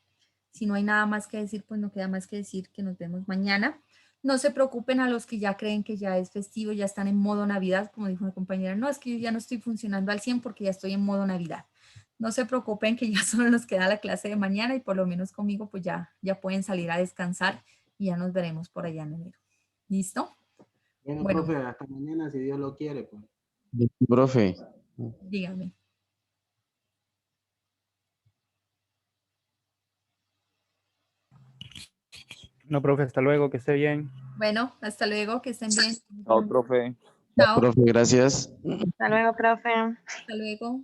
[SPEAKER 1] Si no hay nada más que decir, pues no queda más que decir que nos vemos mañana. No se preocupen a los que ya creen que ya es festivo, ya están en modo Navidad, como dijo una compañera, no, es que yo ya no estoy funcionando al 100 porque ya estoy en modo Navidad. No se preocupen que ya solo nos queda la clase de mañana y por lo menos conmigo pues ya pueden salir a descansar y ya nos veremos por allá en enero. ¿Listo?
[SPEAKER 4] Bueno,
[SPEAKER 1] Bueno,
[SPEAKER 4] profe, hasta mañana si Dios lo quiere, pues.
[SPEAKER 5] Profe,
[SPEAKER 1] dígame.
[SPEAKER 7] No, profe, hasta luego, que esté bien.
[SPEAKER 1] Bueno, hasta luego, que estén bien.
[SPEAKER 5] Chao, profe.
[SPEAKER 1] Chao,
[SPEAKER 8] Profe, gracias.
[SPEAKER 9] Hasta luego, profe.
[SPEAKER 1] hasta luego.